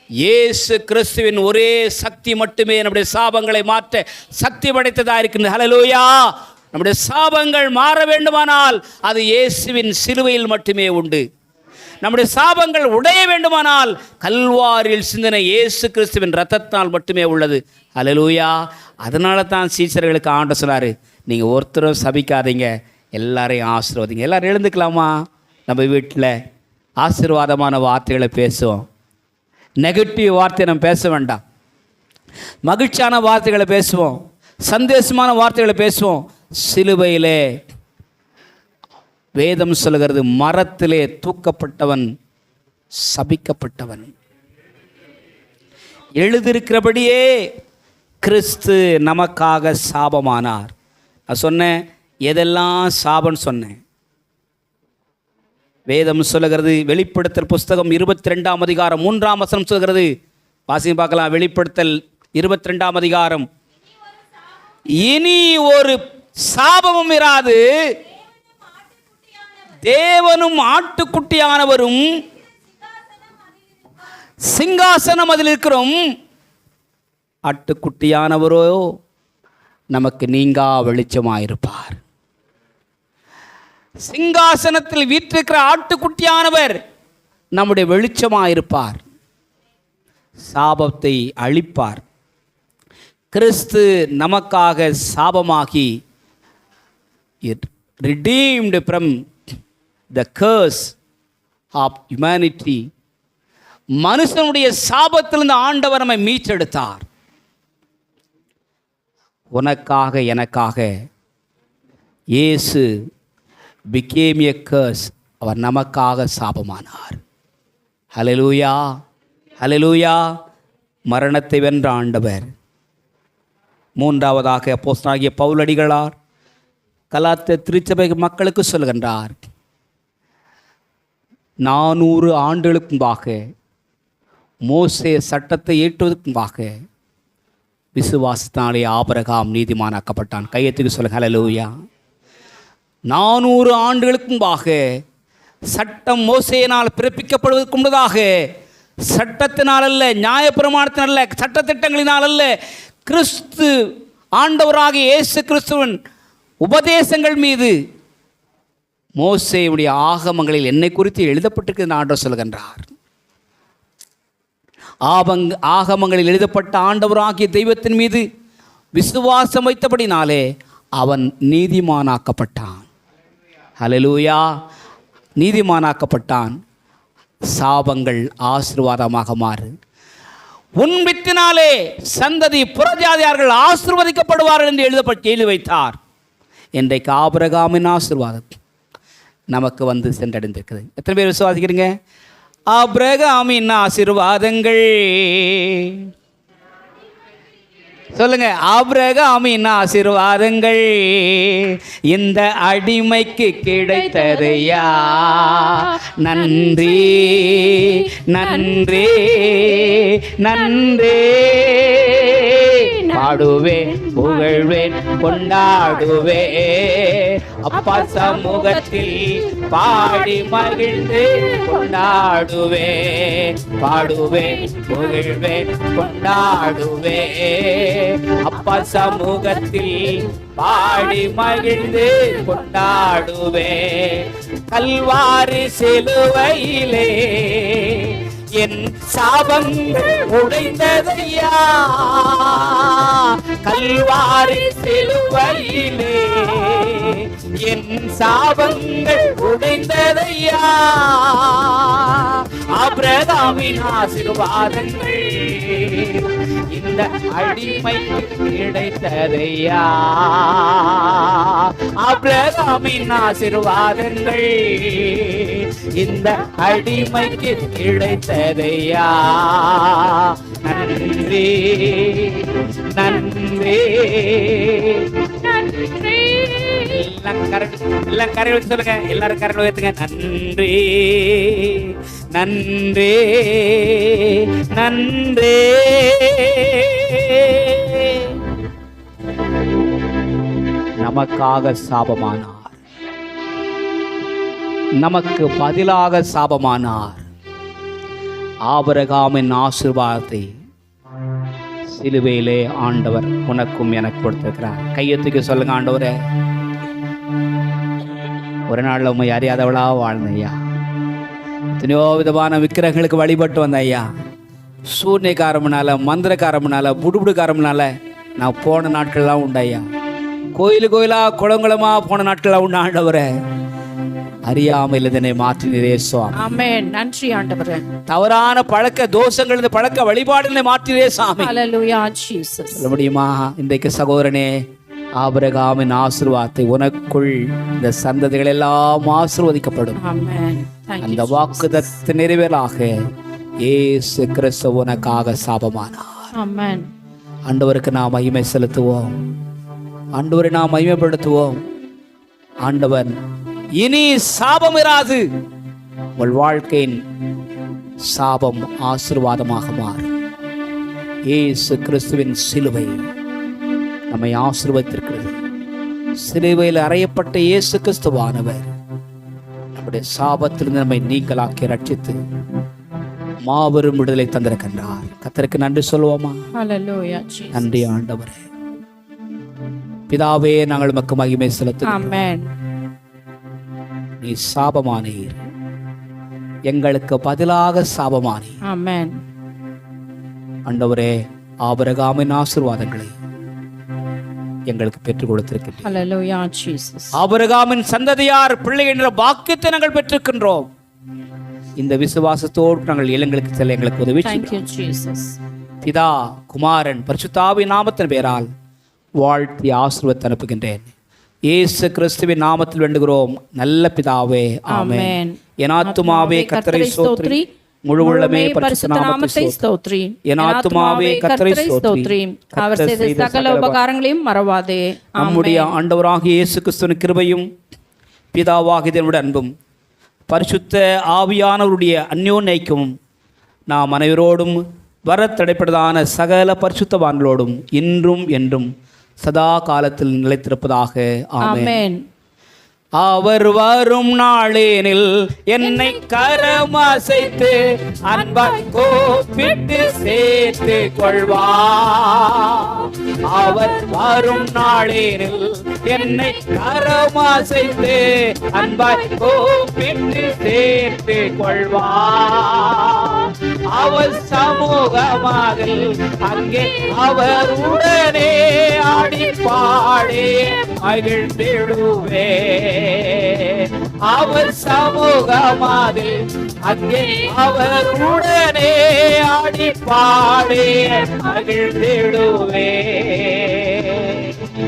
இயேசு கிறிஸ்துவின் ஒரே சக்தி மட்டுமே நம்முடைய சாபங்களை மாற்ற சக்தி படைத்ததாக இருக்கின்றது. அல்லேலூயா. நம்முடைய சாபங்கள் மாற வேண்டுமானால் அது இயேசுவின் சிலுவையில் மட்டுமே உண்டு. நம்முடைய சாபங்கள் உடைய வேண்டுமானால் கல்வாரியில் சிந்தின இயேசு கிறிஸ்துவின் இரத்தத்தால் மட்டுமே உள்ளது. அல்லேலூயா. அதனால தான் சீசர்களுக்கு ஆண்டவர் சொன்னார், நீங்கள் ஒருத்தரும் சபிக்காதீங்க, எல்லாரையும் ஆசீர்வதிங்க. எல்லாரும் எழுந்துக்கலாமா? நம்ம வீட்டில் ஆசீர்வாதமான வார்த்தைகளை பேசுவோம். நெகட்டிவ் வார்த்தையை நம்ம பேச வேண்டாம். மகிழ்ச்சியான வார்த்தைகளை பேசுவோம், சந்தோஷமான வார்த்தைகளை பேசுவோம். சிலுவையிலே வேதம் சொல்கிறது, மரத்திலே தூக்கப்பட்டவன் சபிக்கப்பட்டவன். எழுதியிருக்கிறபடியே கிறிஸ்து நமக்காக சாபமானார். நான் சொன்னேன், எதெல்லாம் சாபம் சொன்னேன். வேதம் சொல்லுகிறது, வெளிப்படுத்தல் புஸ்தகம் 22ஆம் அதிகாரம் 3ஆம் வசனம் சொல்கிறது. வாசிங்க பார்க்கலாம். வெளிப்படுத்தல் 22ஆம் அதிகாரம். இனி ஒரு சாபமும் இராது, தேவனும் ஆட்டுக்குட்டியானவரும் சிங்காசனம் அதில் இருக்கிறோம். ஆட்டுக்குட்டியானவரோ நமக்கு நீங்கா வெளிச்சமாயிருப்பார். சிங்காசனத்தில் வீற்றிருக்கிற ஆட்டுக்குட்டியானவர் நம்முடைய வெளிச்சமாயிருப்பார், சாபத்தை அழிப்பார். கிறிஸ்து நமக்காக சாபமாகி redeemed from the curse of humanity. மனுஷனுடைய சாபத்திலிருந்து ஆண்டவர் நம்மை மீட்டெடுத்தார். உனக்காக எனக்காக இயேசு became a curse. அவர் நமக்காக சாபமானார். ஹல்லேலூயா, ஹல்லேலூயா. மரணத்தை வென்ற ஆண்டவர். மூன்றாவதாக அப்போஸ்தலனாகிய பவுலடிகளார் கலாத்திய திருச்சபை மக்களுக்கு சொல்கின்றார், 400 ஆண்டுகளுக்கு முன்பாக மோசே சட்டத்தை ஏற்றுவதற்கு முன்பாக விசுவாசத்தினாலே ஆபிரகாம் நீதிமானாக்கப்பட்டான். கையெழுத்துக்கு சொல்லுங்க. ஹல்லேலூயா. 400 ஆண்டுகளுக்கு முன்பாக சட்டம் மோசேயினால் பிறப்பிக்கப்படுவதற்கு முன்னதாக, சட்டத்தினால் அல்ல, நியாயப்பிரமாணத்தினால் அல்ல, சட்டத்திட்டங்களினால் அல்ல, கிறிஸ்து ஆண்டவராகிய இயேசு கிறிஸ்துவின் உபதேசங்கள் மீது மோசேயுடைய ஆகமங்களில் என்னை குறித்து எழுதப்பட்டிருக்கிறது ஆண்டவர் சொல்கின்றார். ஆகமங்களில் எழுதப்பட்ட ஆண்டவராகிய தெய்வத்தின் மீது விசுவாசம் வைத்தபடினாலே அவன் நீதிமானாக்கப்பட்டான். ஹல்லேலூயா. நீதிமானாக்கப்பட்டான். சாபங்கள் ஆசீர்வாதமாக மாறு. உன் வித்தினாலே சந்ததி புறஜாதியார்கள் ஆசீர்வதிக்கப்படுவார்கள் என்று எழுதி வைத்தார். இன்றைக்கு ஆபிரகாமின் ஆசீர்வாதம் நமக்கு வந்து சென்றடைந்திருக்கிறது. எத்தனை பேர் விசுவாசிக்கிறீங்க? ஆபிரகாமின் ஆசீர்வாதங்கள் சொல்லுங்க. ஆபிரகாமின் ஆசீர்வாதங்கள் இந்த அடிமைக்கு கிடைத்ததையா, நன்றி நன்றி நன்றி. பாடுவேன், புகழ்வேன், கொண்டாடுவேன், அப்பா சமூகத்தில் பாடி மகிழ்ந்து கொண்டாடுவேன். பாடுவேன், புகழ்வேன், கொண்டாடுவேன், அப்பா சமூகத்தில் பாடி மகிழ்ந்து கொண்டாடுவேன். கல்வாரி சிலுவையிலே என் சாபங்கள் உடைந்ததையா, கல்வாரி சிலுவையிலே என் சாபங்கள் உடைந்ததையா. ஆபிரகாமின் ஆசீர்வாதங்கள் இந்த அடிமைக்கு கிடைத்ததையா. ஆபிரகாமின் ஆசீர்வாதங்கள் இந்த அடிமைக்கு கிடைத்ததையா. நன்றி நன்றி நன்றி. எல்லாம் கரை வச்சு சொல்லுங்க. எல்லாரும் கரை உயர்த்துங்க. நன்றி நன்றி நன்றி. நமக்காக சாபமானார். நமக்கு பதிலாக சாபமானார். ஆபிரகாமின் ஆசீர்வாதத்தை சிலுவையிலே ஆண்டவர் உனக்கும் எனக்கு கொடுத்திருக்கிறார். கையெழுத்துக்கு சொல்லுங்க, ஆண்டவரே, ஒரு நாள் உண்மை அறியாதவளா வாழ்ந்த ஐயா, எத்தனையோ விதமான விக்கிரகங்களுக்கு வழிபட்டு வந்த ஐயா, சூன்யக்காரம்னால, மந்திரக்காரம்னால, புடுபுடுக்காரம்னால நான் போன நாட்கள்லாம் உண்டு ஐயா. கோயிலா குளங்குளமா போன நாட்கள்லாம் உண்டு. ஆண்டவரே, அறியாமல் இதனை மாற்றினரே சுவாமி. ஆமென். நன்றி ஆண்டவரே. தவறான பழக்க தோஷங்கள், இந்த பழக்க வழிபாடுகளை மாற்றினரே சாமி. ஹல்லேலூயா ஜீசஸ். சொல்ல முடியுமா? இன்றைக்கு சகோதரனே, ஆபிரகாமின் ஆசீர்வாதத்தை உனக்குள் இந்த சந்ததிகள் எல்லாம் ஆசீர்வதிக்கப்படும். ஆமென். அந்த வாக்குத்தத்தம் நிறைவேறாக இயேசு கிறிஸ்து உனக்காக சாபமானார். ஆமென். ஆண்டவருக்கு நாம் மகிமை செலுத்துவோம். ஆண்டவரை நாம் மகிமைப்படுத்துவோம். ஆண்டவன் இனி சாபம் இராது. உங்கள் வாழ்க்கையின் சாபம் ஆசீர்வாதமாக மாறும். இயேசு கிறிஸ்துவின் சிலுவை நம்மை ஆசீர்வதித்திருக்கிறது. சிலுவையில் அறையப்பட்ட இயேசு கிறிஸ்துவானவர் நம்முடைய சாபத்திலிருந்து நம்மை நீங்களாக்கி ரட்சித்து மாபெரும் விடுதலை தந்திருக்கின்றார். கர்த்தருக்கு நன்றி சொல்லுவோமா? ஹல்லேலூயா ஜீசஸ். நன்றி ஆண்டவரே. பிதாவே, நாங்கள் உமக்கு மகிமை செலுத்துகிறோம். ஆமென். நீ சாபமானீர், எங்களுக்கு பதிலாக சாபமானீர். ஆமென். ஆண்டவரே, ஆபிரகாமின் ஆசீர்வாதங்களை எங்களுக்கு பெற்றுக் கொடுத்திருக்கின்றீர். ஹல்லேலூயா ஜீசஸ். ஆபிரகாமின் சந்ததியார் பிள்ளை என்ற பாக்கியத்தை நாங்கள் பெற்றிருக்கின்றோம். இந்த விசுவாசத்தோடு நாங்கள் இல்லங்களுக்கு செல்ல எங்களுக்கு உதவி Thank you செய்யும். Jesus. பிதா, குமாரன், பரிசுத்தாவின் நாமத்தின் பெயரால் வாழ்த்தி ஆசீர்வதித்து அனுப்புகின்றேன். இயேசு கிறிஸ்துவின் நாமத்தில் வேண்டுகிறோம் நல்ல பிதாவே, ஆமென். என் ஆத்துமாவே கர்த்தரை ஸ்தோத்திரி, முழு உள்ளமே பரிசுத்த நாமத்தை ஸ்தோத்திரி. என் ஆத்துமாவே கர்த்தரை ஸ்தோத்திரி, அவர் செய்த சகல உபகாரங்களையும் மறவாதே. நம்முடைய ஆண்டவராகிய இயேசு கிறிஸ்துவின் கிருபையும் பிதாவாகிய தேவனுடைய அன்பும் பரிசுத்த ஆவியானவருடைய அந்யோன்யைக்கும் நாம் அனைவரோடும் வர தடைப்பட்டதான சகல பரிசுத்தவான்களோடும் இன்றும் என்றும் சதா காலத்தில் நிலைத்திருப்பதாக. ஆமென். அவர் வரும் நாளேனில் என்னை கரமசைத்து அன்பாய் கூப்பிட்டு சேர்த்து கொள்வார். அவர் வரும் நாளேனில் என்னை கரமசைத்து அன்பாய் கூப்பிட்டு சேர்த்து கொள்வார். அவர் சமூகமாக அங்கே அவர் உடனே ஆடி பாடி மகிழ்ந்திடுவே. அவர் சமூகமாக அங்கே அவர் உடனே ஆடி பாடி மகிழ்ந்திடுவே.